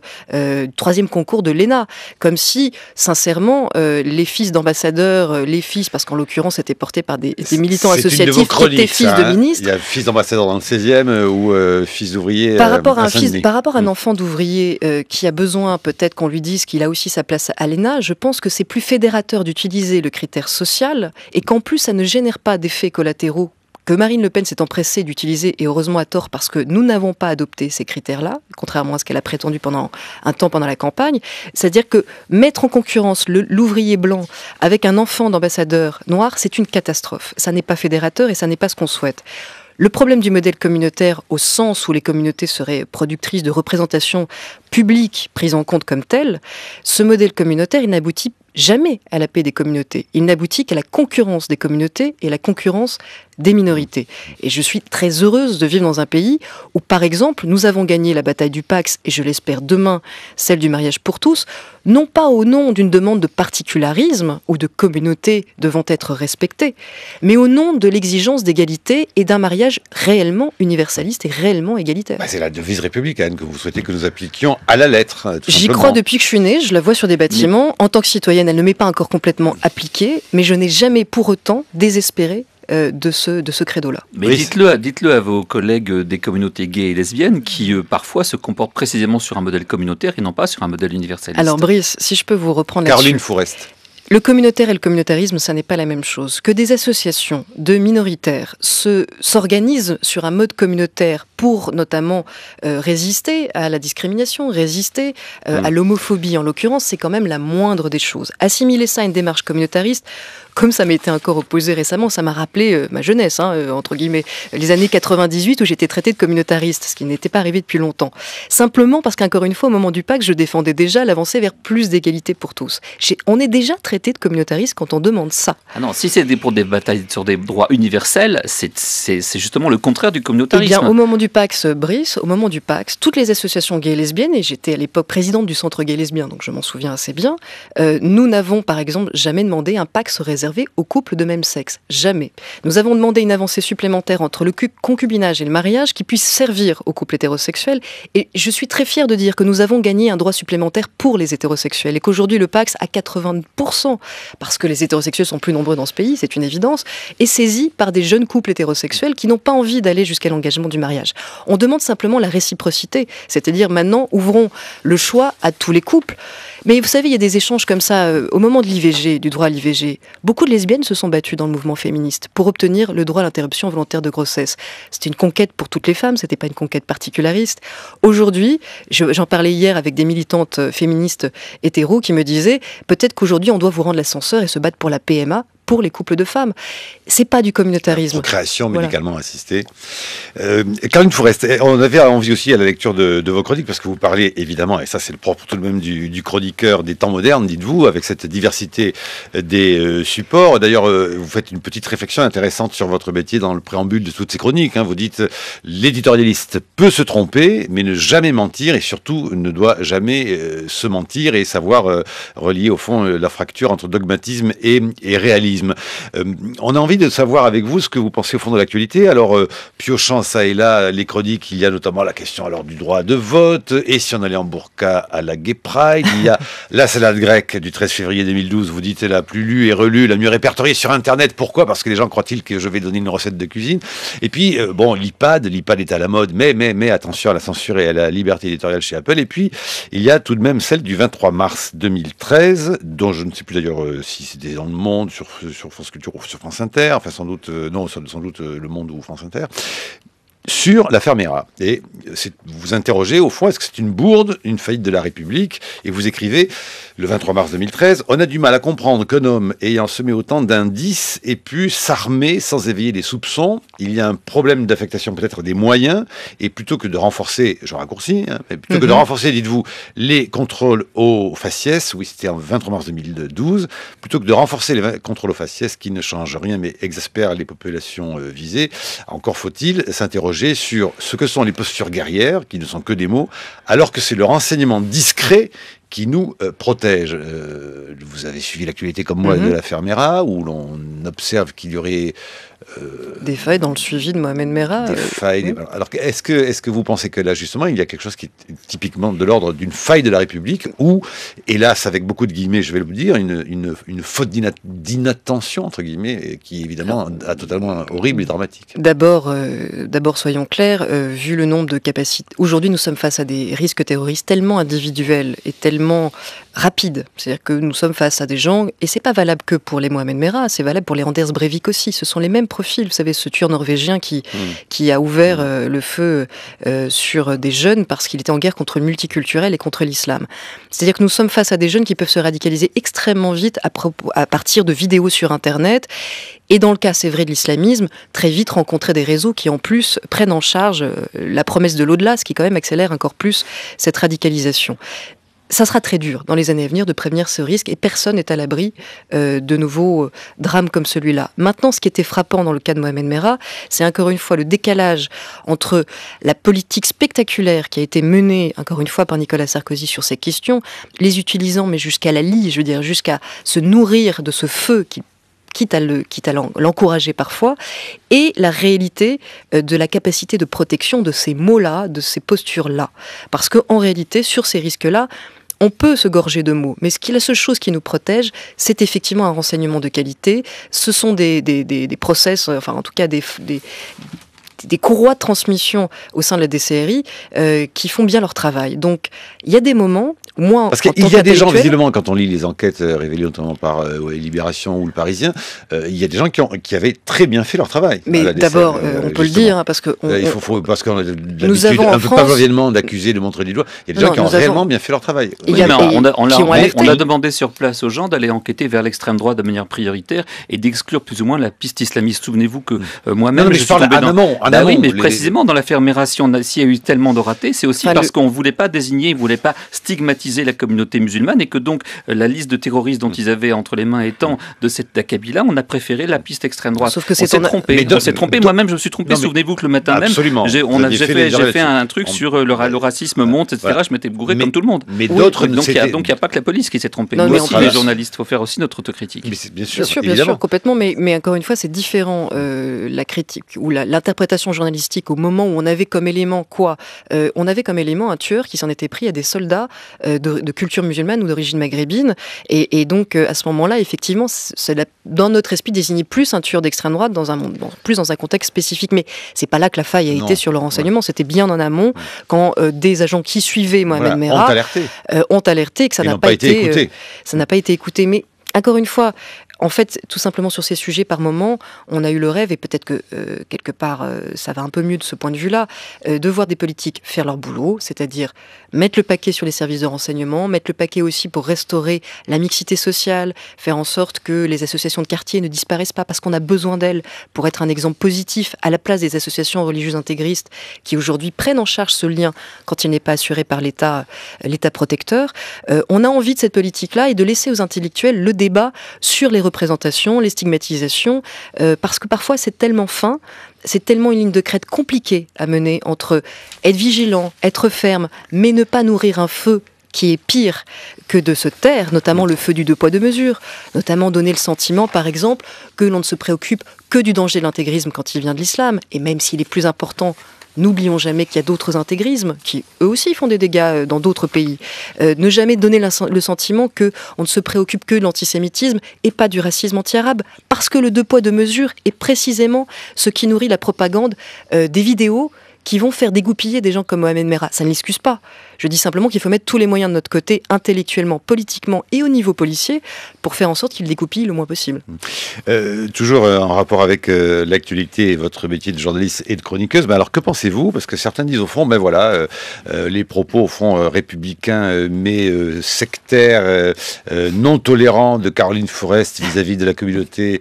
troisième concours de l'ENA. Comme si, sincèrement, les fils d'ambassadeurs, les fils, parce qu'en l'occurrence c'était porté par des militants associatifs qui étaient fils de ministres. Il y a fils d'ambassadeur dans le 16e ou fils d'ouvrier par rapport à un enfant d'ouvrier qui a besoin peut-être qu'on lui dise qu'il a aussi sa place à l'ENA, je pense que c'est plus fédérateur d'utiliser le critère social et qu'en plus ça ne génère pas d'effets collatéraux que Marine Le Pen s'est empressée d'utiliser, et heureusement à tort, parce que nous n'avons pas adopté ces critères-là, contrairement à ce qu'elle a prétendu pendant un temps pendant la campagne. C'est-à-dire que mettre en concurrence l'ouvrier blanc avec un enfant d'ambassadeur noir, c'est une catastrophe. Ça n'est pas fédérateur et ça n'est pas ce qu'on souhaite. Le problème du modèle communautaire, au sens où les communautés seraient productrices de représentations publiques prises en compte comme telles, ce modèle communautaire, il n'aboutit jamais à la paix des communautés. Il n'aboutit qu'à la concurrence des communautés et la concurrence des minorités. Et je suis très heureuse de vivre dans un pays où, par exemple, nous avons gagné la bataille du Pacs, et je l'espère demain, celle du mariage pour tous, non pas au nom d'une demande de particularisme ou de communauté devant être respectée, mais au nom de l'exigence d'égalité et d'un mariage réellement universaliste et réellement égalitaire. C'est la devise républicaine que vous souhaitez que nous appliquions à la lettre. J'y crois depuis que je suis née, je la vois sur des bâtiments. En tant que citoyenne, elle ne m'est pas encore complètement appliquée, mais je n'ai jamais pour autant désespéré de ce credo-là. Mais oui. Dites-le à vos collègues des communautés gays et lesbiennes qui, parfois, se comportent précisément sur un modèle communautaire et non pas sur un modèle universaliste. Alors Brice, si je peux vous reprendre là-dessus. Caroline Fourest. Le communautaire et le communautarisme, ça n'est pas la même chose. Que des associations de minoritaires s'organisent sur un mode communautaire pour notamment résister à la discrimination, résister à l'homophobie en l'occurrence, c'est quand même la moindre des choses. Assimiler ça à une démarche communautariste, comme ça m'était encore opposé récemment, ça m'a rappelé ma jeunesse, entre guillemets, les années 98 où j'étais traitée de communautariste, ce qui n'était pas arrivé depuis longtemps. Simplement parce qu'encore une fois, au moment du Pacte, je défendais déjà l'avancée vers plus d'égalité pour tous. On est déjà traité de communautariste quand on demande ça. Ah non, si c'est pour des batailles sur des droits universels, c'est justement le contraire du communautarisme. Eh bien, au moment du Pax, Brice, au moment du Pax, toutes les associations gays et lesbiennes, et j'étais à l'époque présidente du centre gay et lesbien, donc je m'en souviens assez bien, nous n'avons par exemple jamais demandé un Pax réservé aux couples de même sexe. Jamais. Nous avons demandé une avancée supplémentaire entre le concubinage et le mariage qui puisse servir aux couples hétérosexuels. Et je suis très fière de dire que nous avons gagné un droit supplémentaire pour les hétérosexuels et qu'aujourd'hui le Pax à 80%, parce que les hétérosexuels sont plus nombreux dans ce pays, c'est une évidence, est saisi par des jeunes couples hétérosexuels qui n'ont pas envie d'aller jusqu'à l'engagement du mariage. On demande simplement la réciprocité, c'est-à-dire maintenant ouvrons le choix à tous les couples. Mais vous savez, il y a des échanges comme ça au moment de l'IVG, du droit à l'IVG. Beaucoup de lesbiennes se sont battues dans le mouvement féministe pour obtenir le droit à l'interruption volontaire de grossesse. C'était une conquête pour toutes les femmes, c'était pas une conquête particulariste. Aujourd'hui, j'en parlais hier avec des militantes féministes hétéros qui me disaient peut-être qu'aujourd'hui on doit vous rendre l'ascenseur et se battre pour la PMA pour les couples de femmes. C'est pas du communautarisme. Procréation médicalement assistée. Caroline Fourest, on avait envie aussi à la lecture de vos chroniques, parce que vous parlez évidemment, et ça c'est le propre tout de même du chroniqueur des temps modernes, dites-vous, avec cette diversité des supports. D'ailleurs, vous faites une petite réflexion intéressante sur votre métier dans le préambule de toutes ces chroniques. Vous dites, l'éditorialiste peut se tromper, mais ne jamais mentir, et surtout ne doit jamais se mentir et savoir relier au fond la fracture entre dogmatisme et réalisme. On a envie de savoir avec vous ce que vous pensez au fond de l'actualité. Alors, piochant ça et là les chroniques, il y a notamment la question alors du droit de vote, et si on allait en burqa à la Gay Pride. Il y a la salade grecque du 13 février 2012, vous dites la plus lue et relue, la mieux répertoriée sur Internet. Pourquoi ? Parce que les gens croient-ils que je vais donner une recette de cuisine. Et puis, bon, l'IPAD est à la mode, mais attention à la censure et à la liberté éditoriale chez Apple. Et puis, il y a tout de même celle du 23 mars 2013, dont je ne sais plus d'ailleurs si c'était dans Le Monde, sur France Culture ou sur France Inter, enfin sans doute, non, sans doute Le Monde ou France Inter, sur l'affaire Mera. Et vous vous interrogez, au fond, est-ce que c'est une bourde, une faillite de la République ? Et vous écrivez, le 23 mars 2013, on a du mal à comprendre qu'un homme ayant semé autant d'indices ait pu s'armer sans éveiller les soupçons. Il y a un problème d'affectation peut-être des moyens, et plutôt que de renforcer, je raccourcis, mais plutôt que de renforcer, dites-vous, les contrôles aux faciès, oui, c'était en 23 mars 2012, plutôt que de renforcer les contrôles aux faciès qui ne changent rien mais exaspèrent les populations visées, encore faut-il s'interroger sur ce que sont les postures guerrières, qui ne sont que des mots, alors que c'est le renseignement discret qui nous protège. Vous avez suivi l'actualité comme moi de l'affaire Mera, où l'on observe qu'il y aurait des failles dans le suivi de Mohamed Merah. Des failles. Oui. Alors, est-ce que vous pensez que là, justement, il y a quelque chose qui est typiquement de l'ordre d'une faille de la République, ou, hélas, avec beaucoup de guillemets, je vais le dire, une faute d'inattention, entre guillemets, qui, évidemment, est totalement horrible et dramatique. D'abord, soyons clairs, vu le nombre de capacités... Aujourd'hui, nous sommes face à des risques terroristes tellement individuels et tellement rapides. C'est-à-dire que nous sommes face à des gens, et c'est pas valable que pour les Mohamed Merah, c'est valable pour les Anders Breivik aussi. Ce sont les mêmes profils. Vous savez, ce tueur norvégien qui a ouvert le feu sur des jeunes parce qu'il était en guerre contre le multiculturel et contre l'islam. C'est-à-dire que nous sommes face à des jeunes qui peuvent se radicaliser extrêmement vite à partir de vidéos sur Internet. Et dans le cas, c'est vrai, de l'islamisme, très vite rencontrer des réseaux qui, en plus, prennent en charge la promesse de l'au-delà, ce qui, quand même, accélère encore plus cette radicalisation. Ça sera très dur dans les années à venir de prévenir ce risque et personne n'est à l'abri de nouveaux drames comme celui-là. Maintenant, ce qui était frappant dans le cas de Mohamed Merah, c'est encore une fois le décalage entre la politique spectaculaire qui a été menée, encore une fois, par Nicolas Sarkozy sur ces questions, les utilisant, mais jusqu'à la lie, je veux dire, jusqu'à se nourrir de ce feu qui quitte à l'encourager parfois, et la réalité de la capacité de protection de ces mots-là, de ces postures-là. Parce qu'en réalité, sur ces risques-là, on peut se gorger de mots, mais la seule chose qui nous protège, c'est effectivement un renseignement de qualité. Ce sont des process, enfin en tout cas des des courroies de transmission au sein de la DCRI qui font bien leur travail. Donc, il y a des moments, moi, parce qu'il y a des gens, visiblement, quand on lit les enquêtes révélées notamment par Libération ou Le Parisien, il y a des gens qui avaient très bien fait leur travail. Mais d'abord, on peut le dire, parce que parce qu'on a l'habitude un peu pavloviennement d'accuser, de montrer du doigt. Il y a des gens qui ont réellement bien fait leur travail. On a demandé sur place aux gens d'aller enquêter vers l'extrême droite de manière prioritaire et d'exclure plus ou moins la piste islamiste. Souvenez-vous que moi-même, je parle en amont. Oui, mais précisément dans l'affaire Mération, s'il y a eu tellement de ratés, c'est aussi parce qu'on ne voulait pas désigner, on ne voulait pas stigmatiser la communauté musulmane et que donc la liste de terroristes dont ils avaient entre les mains étant de cette acabit-là, on a préféré la piste extrême droite. Sauf que on s'est trompé. Moi-même, je me suis trompé. Souvenez-vous que le matin même, j'ai fait un truc sur le racisme monte, etc. Je m'étais bourré comme tout le monde. Mais d'autres, donc il n'y a pas que la police qui s'est trompée. Nous aussi, les journalistes, il faut faire aussi notre autocritique. Bien sûr, complètement. Mais encore une fois, c'est différent la critique ou l'interprétation journalistique au moment où on avait comme élément quoi ? On avait comme élément un tueur qui s'en était pris à des soldats de culture musulmane ou d'origine maghrébine. Et donc, à ce moment-là, effectivement, dans notre esprit, désignait plus un tueur d'extrême droite plus dans un contexte spécifique. Mais c'est pas là que la faille a été sur le renseignement. C'était bien en amont, quand des agents qui suivaient Mohamed Merah ont alerté que ça n'a pas été écouté. Mais encore une fois, en fait, tout simplement sur ces sujets, par moment, on a eu le rêve, et peut-être que quelque part, ça va un peu mieux de ce point de vue-là, de voir des politiques faire leur boulot, c'est-à-dire mettre le paquet sur les services de renseignement, mettre le paquet aussi pour restaurer la mixité sociale, faire en sorte que les associations de quartier ne disparaissent pas parce qu'on a besoin d'elles pour être un exemple positif à la place des associations religieuses intégristes qui aujourd'hui prennent en charge ce lien quand il n'est pas assuré par l'État protecteur. On a envie de cette politique-là et de laisser aux intellectuels le débat sur les représentations, les stigmatisations, parce que parfois c'est tellement fin, c'est tellement une ligne de crête compliquée à mener entre être vigilant, être ferme, mais ne pas nourrir un feu qui est pire que de se taire, notamment le feu du 2 poids 2 mesures, notamment donner le sentiment, par exemple, que l'on ne se préoccupe que du danger de l'intégrisme quand il vient de l'islam, et même s'il est plus important, n'oublions jamais qu'il y a d'autres intégrismes qui, eux aussi, font des dégâts dans d'autres pays. Ne jamais donner le sentiment qu'on ne se préoccupe que de l'antisémitisme et pas du racisme anti-arabe, parce que le 2 poids 2 mesures est précisément ce qui nourrit la propagande des vidéos qui vont faire dégoupiller des gens comme Mohamed Merah. Ça ne l'excuse pas. Je dis simplement qu'il faut mettre tous les moyens de notre côté, intellectuellement, politiquement et au niveau policier, pour faire en sorte qu'il dégoupille le moins possible. Toujours en rapport avec l'actualité et votre métier de journaliste et de chroniqueuse, mais alors que pensez-vous ? Parce que certains disent au fond, les propos au fond républicains, mais sectaires, non tolérants de Caroline Fourest vis-à-vis de la communauté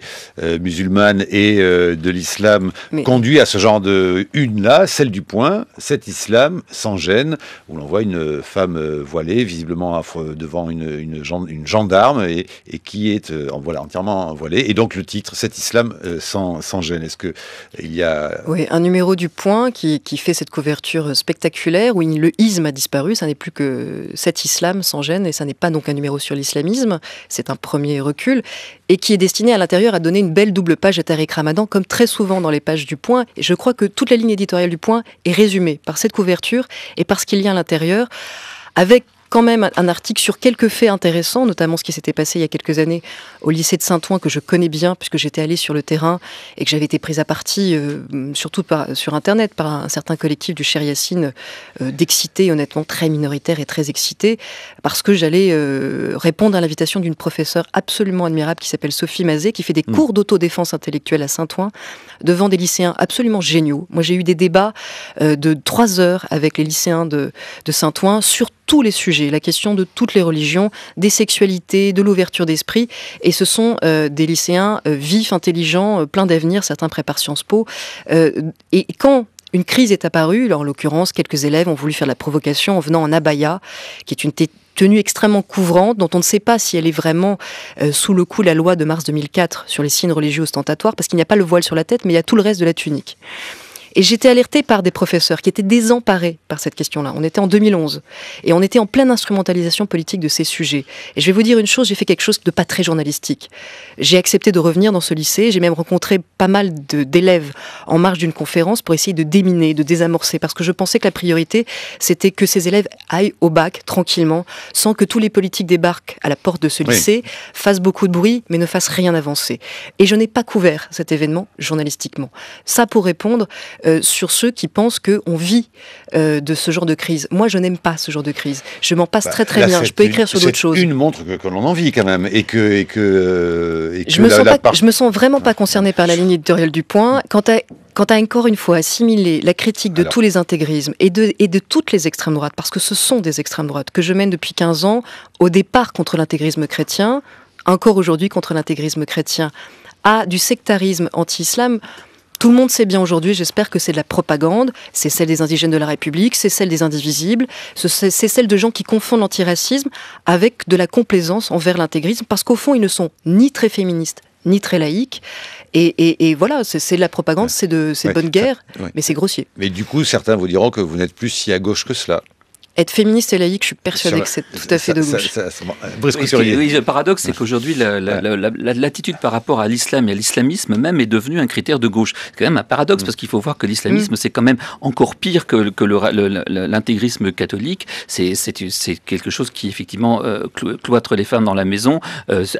musulmane et de l'islam conduit à ce genre de une-là, celle du Point, cet islam sans gêne, où l'on voit une femme voilée, visiblement devant une gendarme et qui est entièrement voilée. Et donc le titre, cet islam sans gêne. Est-ce qu'il y a... Oui, un numéro du Point qui fait cette couverture spectaculaire où le isme a disparu. Ça n'est plus que cet islam sans gêne et ça n'est pas donc un numéro sur l'islamisme. C'est un premier recul et qui est destiné à l'intérieur à donner une belle double page à Tariq Ramadan, comme très souvent dans les pages du Point. Et je crois que toute la ligne éditoriale du Point est résumée par cette couverture et par ce qu'il y a à l'intérieur, avec quand même un article sur quelques faits intéressants, notamment ce qui s'était passé il y a quelques années au lycée de Saint-Ouen, que je connais bien, puisque j'étais allée sur le terrain et que j'avais été prise à partie, surtout sur Internet, par un certain collectif du Cher Yassine, d'excités, honnêtement très minoritaires et très excités, parce que j'allais répondre à l'invitation d'une professeure absolument admirable qui s'appelle Sophie Mazet, qui fait des cours d'autodéfense intellectuelle à Saint-Ouen, devant des lycéens absolument géniaux. Moi, j'ai eu des débats de 3 heures avec les lycéens de Saint-Ouen sur tous les sujets, la question de toutes les religions, des sexualités, de l'ouverture d'esprit. Et ce sont des lycéens vifs, intelligents, pleins d'avenir, certains préparent Sciences Po. Et quand une crise est apparue, en l'occurrence, quelques élèves ont voulu faire de la provocation en venant en abaya, qui est une tenue extrêmement couvrante, dont on ne sait pas si elle est vraiment sous le coup de la loi de mars 2004 sur les signes religieux ostentatoires, parce qu'il n'y a pas le voile sur la tête, mais il y a tout le reste de la tunique. Et j'étais alertée par des professeurs qui étaient désemparés par cette question-là. On était en 2011 et on était en pleine instrumentalisation politique de ces sujets. Et je vais vous dire une chose, j'ai fait quelque chose de pas très journalistique. J'ai accepté de revenir dans ce lycée, j'ai même rencontré pas mal d'élèves en marge d'une conférence pour essayer de déminer, de désamorcer, parce que je pensais que la priorité, c'était que ces élèves aillent au bac tranquillement, sans que tous les politiques débarquent à la porte de ce lycée, fassent beaucoup de bruit, mais ne fassent rien avancer. Et je n'ai pas couvert cet événement journalistiquement. Ça pour répondre... sur ceux qui pensent qu'on vit de ce genre de crise. Moi, je n'aime pas ce genre de crise. Je m'en passe très très bien. Je peux écrire sur d'autres choses. Une montre que l'on en vit quand même et que je me sens vraiment pas concernée par la ligne éditoriale du Point. Quant à encore une fois assimiler la critique de tous les intégrismes et de toutes les extrêmes droites, parce que ce sont des extrêmes droites que je mène depuis 15 ans, au départ contre l'intégrisme chrétien, encore aujourd'hui contre l'intégrisme chrétien, à du sectarisme anti-islam. Tout le monde sait bien aujourd'hui, j'espère que c'est de la propagande, c'est celle des indigènes de la République, c'est celle des indivisibles, c'est celle de gens qui confondent l'antiracisme avec de la complaisance envers l'intégrisme, parce qu'au fond, ils ne sont ni très féministes, ni très laïques. Et voilà, c'est de la propagande, c'est de bonne guerre, mais c'est grossier. Mais du coup, certains vous diront que vous n'êtes plus si à gauche que cela. Être féministe et laïque, je suis persuadée que c'est tout à fait de gauche. Oui, le paradoxe, c'est qu'aujourd'hui, l'attitude par rapport à l'islam et à l'islamisme même est devenue un critère de gauche. C'est quand même un paradoxe, parce qu'il faut voir que l'islamisme, c'est quand même encore pire que l'intégrisme catholique. C'est quelque chose qui, effectivement, cloître les femmes dans la maison,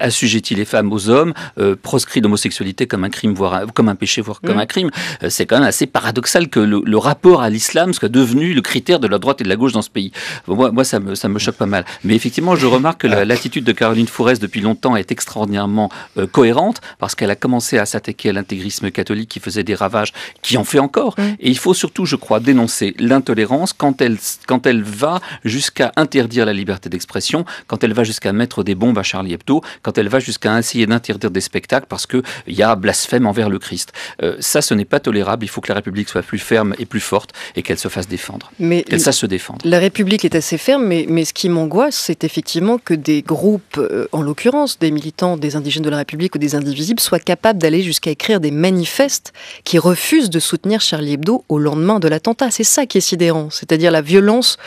assujettit les femmes aux hommes, proscrit l'homosexualité comme un crime, voire comme un péché, voire comme un crime. C'est quand même assez paradoxal que le rapport à l'islam soit devenu le critère de la droite et de la gauche dans ce pays. Moi, ça me choque pas mal. Mais effectivement, je remarque que l'attitude de Caroline Fourest depuis longtemps est extraordinairement cohérente, parce qu'elle a commencé à s'attaquer à l'intégrisme catholique qui faisait des ravages, qui en fait encore. Et il faut surtout, je crois, dénoncer l'intolérance quand elle va jusqu'à interdire la liberté d'expression, quand elle va jusqu'à mettre des bombes à Charlie Hebdo, quand elle va jusqu'à essayer d'interdire des spectacles parce qu'il y a blasphème envers le Christ. Ça, ce n'est pas tolérable. Il faut que la République soit plus ferme et plus forte et qu'elle se fasse défendre. Qu'elle sache se défendre. La République est assez ferme, mais ce qui m'angoisse, c'est effectivement que des groupes, en l'occurrence des militants des indigènes de la République ou des indivisibles, soient capables d'aller jusqu'à écrire des manifestes qui refusent de soutenir Charlie Hebdo au lendemain de l'attentat. C'est ça qui est sidérant, c'est-à-dire la violence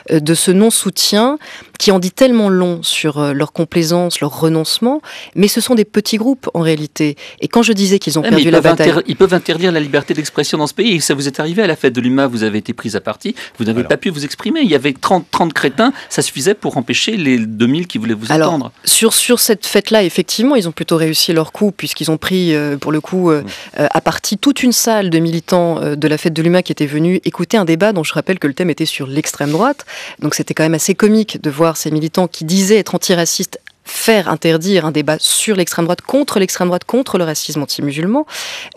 de ce non-soutien qui en dit tellement long sur leur complaisance, leur renoncement, mais ce sont des petits groupes en réalité. Et quand je disais qu'ils ont perdu la bataille... Ils peuvent interdire la liberté d'expression dans ce pays, et ça vous est arrivé à la fête de l'UMA, vous avez été pris à partie, vous n'avez pas pu vous exprimer. Il y avait 30 crétins, ça suffisait pour empêcher les 2000 qui voulaient vous entendre. Sur cette fête-là, effectivement, ils ont plutôt réussi leur coup, puisqu'ils ont pris, pour le coup, à partie toute une salle de militants de la fête de l'UMA qui étaient venus écouter un débat dont je rappelle que le thème était sur l'extrême droite. Donc c'était quand même assez comique de voir ces militants qui disaient être antiracistes faire interdire un débat sur l'extrême droite, contre le racisme anti-musulman.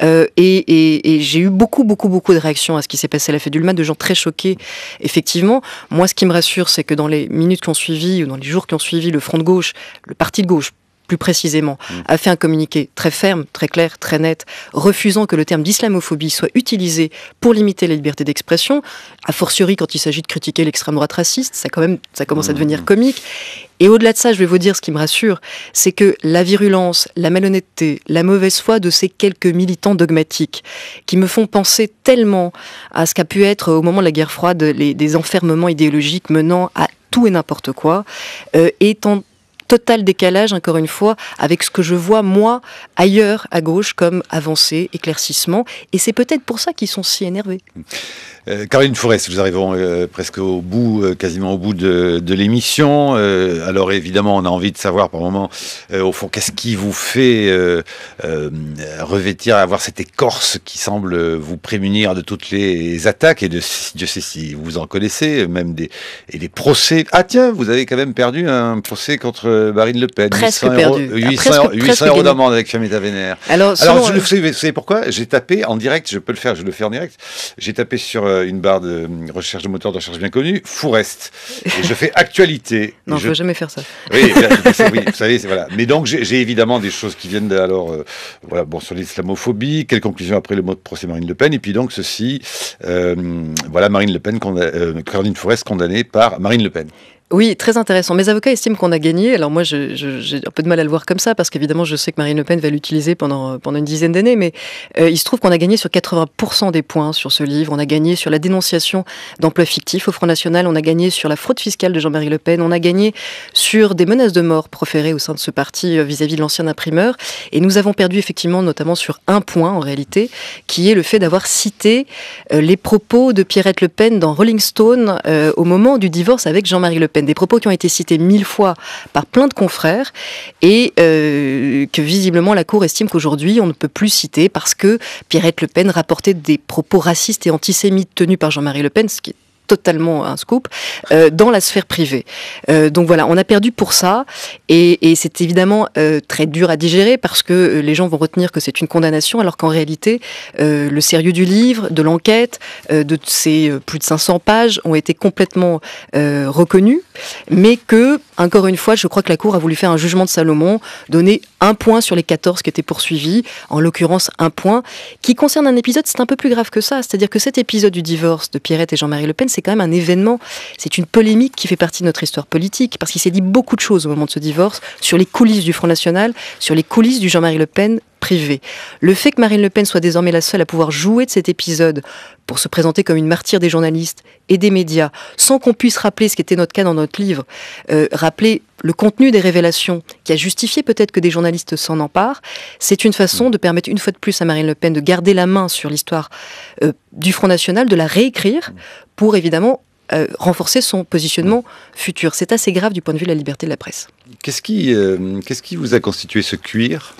Et j'ai eu beaucoup de réactions à ce qui s'est passé à la fête du l'UMA, de gens très choqués, effectivement. Moi, ce qui me rassure, c'est que dans les minutes qui ont suivi, ou dans les jours qui ont suivi, le Front de gauche, le Parti de gauche, plus précisément, a fait un communiqué très ferme, très clair, très net, refusant que le terme d'islamophobie soit utilisé pour limiter la liberté d'expression, a fortiori quand il s'agit de critiquer l'extrême droite raciste, ça commence à devenir comique. Et au-delà de ça, je vais vous dire ce qui me rassure, c'est que la virulence, la malhonnêteté, la mauvaise foi de ces quelques militants dogmatiques, qui me font penser tellement à ce qu'a pu être au moment de la guerre froide des enfermements idéologiques menant à tout et n'importe quoi, est en total décalage, encore une fois, avec ce que je vois, moi, ailleurs, à gauche, comme avancée, éclaircissement. Et c'est peut-être pour ça qu'ils sont si énervés. Caroline Fourest, nous arrivons presque au bout, quasiment au bout de l'émission. Alors évidemment, on a envie de savoir par moment, au fond, qu'est-ce qui vous fait revêtir, avoir cette écorce qui semble vous prémunir de toutes les attaques et de, Dieu sait si vous en connaissez, même des procès. Ah tiens, vous avez quand même perdu un procès contre Marine Le Pen. Presque perdu. 800 euros d'amende avec Fiametta Vénère. Alors vous savez pourquoi ? J'ai tapé en direct, je le fais en direct, j'ai tapé sur une barre de recherche de moteur de recherche bien connue, Fourest. Et je fais actualité. Non, je ne peux jamais faire ça. Oui, vous savez, voilà. Mais donc, j'ai évidemment des choses qui viennent sur l'islamophobie, quelle conclusion après le mot de procès Marine Le Pen, et puis donc ceci, Marine Le Pen, Caroline Fourest condamnée par Marine Le Pen. Oui, très intéressant. Mes avocats estiment qu'on a gagné. Alors moi, j'ai un peu de mal à le voir comme ça, parce qu'évidemment, je sais que Marine Le Pen va l'utiliser pendant une dizaine d'années, mais il se trouve qu'on a gagné sur 80% des points sur ce livre. On a gagné sur la dénonciation d'emplois fictifs au Front National, on a gagné sur la fraude fiscale de Jean-Marie Le Pen, on a gagné sur des menaces de mort proférées au sein de ce parti vis-à-vis de l'ancien imprimeur, et nous avons perdu effectivement notamment sur un point en réalité, qui est le fait d'avoir cité les propos de Pierrette Le Pen dans Rolling Stone au moment du divorce avec Jean-Marie Le Pen. Pen. Des propos qui ont été cités 1000 fois par plein de confrères et que visiblement la Cour estime qu'aujourd'hui on ne peut plus citer parce que Pierrette Le Pen rapportait des propos racistes et antisémites tenus par Jean-Marie Le Pen, ce qui est totalement un scoop, dans la sphère privée. Donc voilà, on a perdu pour ça, et c'est évidemment très dur à digérer parce que les gens vont retenir que c'est une condamnation, alors qu'en réalité, le sérieux du livre, de l'enquête, de ces plus de 500 pages ont été complètement reconnus, mais que, encore une fois, je crois que la Cour a voulu faire un jugement de Salomon, donner 1 point sur les 14 qui étaient poursuivis, en l'occurrence 1 point, qui concerne un épisode, c'est un peu plus grave que ça, c'est-à-dire que cet épisode du divorce de Pierrette et Jean-Marie Le Pen, c'est quand même un événement, c'est une polémique qui fait partie de notre histoire politique, parce qu'il s'est dit beaucoup de choses au moment de ce divorce, sur les coulisses du Front National, sur les coulisses du Jean-Marie Le Pen privé. Le fait que Marine Le Pen soit désormais la seule à pouvoir jouer de cet épisode pour se présenter comme une martyre des journalistes et des médias, sans qu'on puisse rappeler ce qui était notre cas dans notre livre, rappeler le contenu des révélations qui a justifié peut-être que des journalistes s'en emparent, c'est une façon de permettre une fois de plus à Marine Le Pen de garder la main sur l'histoire du Front National, de la réécrire pour évidemment renforcer son positionnement futur. C'est assez grave du point de vue de la liberté de la presse. Qu'est-ce qui vous a constitué ce cuir ?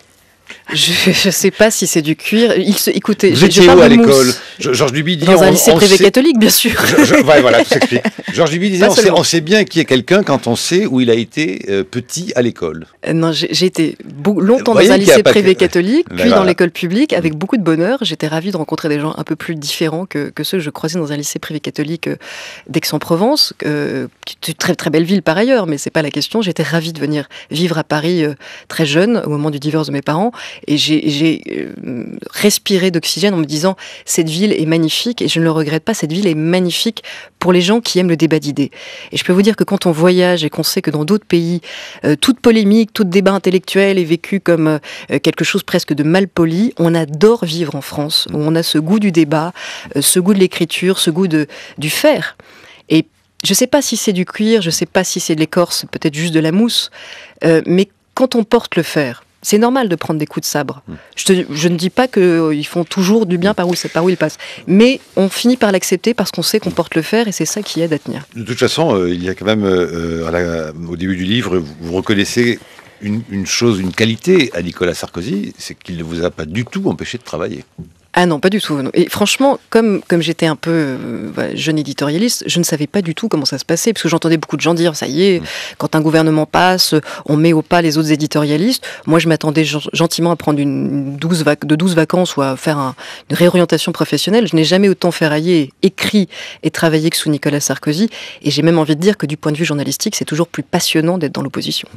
Je ne sais pas si c'est du cuir. Écoutez, vous étiez où à l'école ? Georges Duby dit... Dans un lycée privé catholique, bien sûr. Voilà, tout s'explique. Georges Duby disait, on sait bien qui est quelqu'un quand on sait où il a été petit à l'école. Non, j'ai été longtemps dans un lycée privé catholique, puis dans l'école publique, avec beaucoup de bonheur. J'étais ravie de rencontrer des gens un peu plus différents que ceux que je croisais dans un lycée privé catholique d'Aix-en-Provence, qui est une très, très belle ville par ailleurs, mais c'est pas la question. J'étais ravie de venir vivre à Paris très jeune, au moment du divorce de mes parents. Et j'ai respiré d'oxygène en me disant cette ville est magnifique et je ne le regrette pas, cette ville est magnifique pour les gens qui aiment le débat d'idées. Et je peux vous dire que quand on voyage et qu'on sait que dans d'autres pays, toute polémique, tout débat intellectuel est vécu comme quelque chose presque de mal poli, on adore vivre en France, où on a ce goût du débat, ce goût de l'écriture, ce goût du faire. Et je ne sais pas si c'est du cuir, je ne sais pas si c'est de l'écorce, peut-être juste de la mousse, mais quand on porte le fer, c'est normal de prendre des coups de sabre. Je ne dis pas qu'ils font toujours du bien par où ils passent. Mais on finit par l'accepter parce qu'on sait qu'on porte le fer et c'est ça qui aide à tenir. De toute façon, il y a quand même, au début du livre, vous reconnaissez une chose, une qualité à Nicolas Sarkozy, c'est qu'il ne vous a pas du tout empêché de travailler. Ah non, pas du tout. Non. Et franchement, comme j'étais un peu jeune éditorialiste, je ne savais pas du tout comment ça se passait, parce que j'entendais beaucoup de gens dire, ça y est, quand un gouvernement passe, on met au pas les autres éditorialistes. Moi, je m'attendais gentiment à prendre de 12 vacances ou à faire une réorientation professionnelle. Je n'ai jamais autant ferraillé, écrit et travaillé que sous Nicolas Sarkozy. Et j'ai même envie de dire que du point de vue journalistique, c'est toujours plus passionnant d'être dans l'opposition.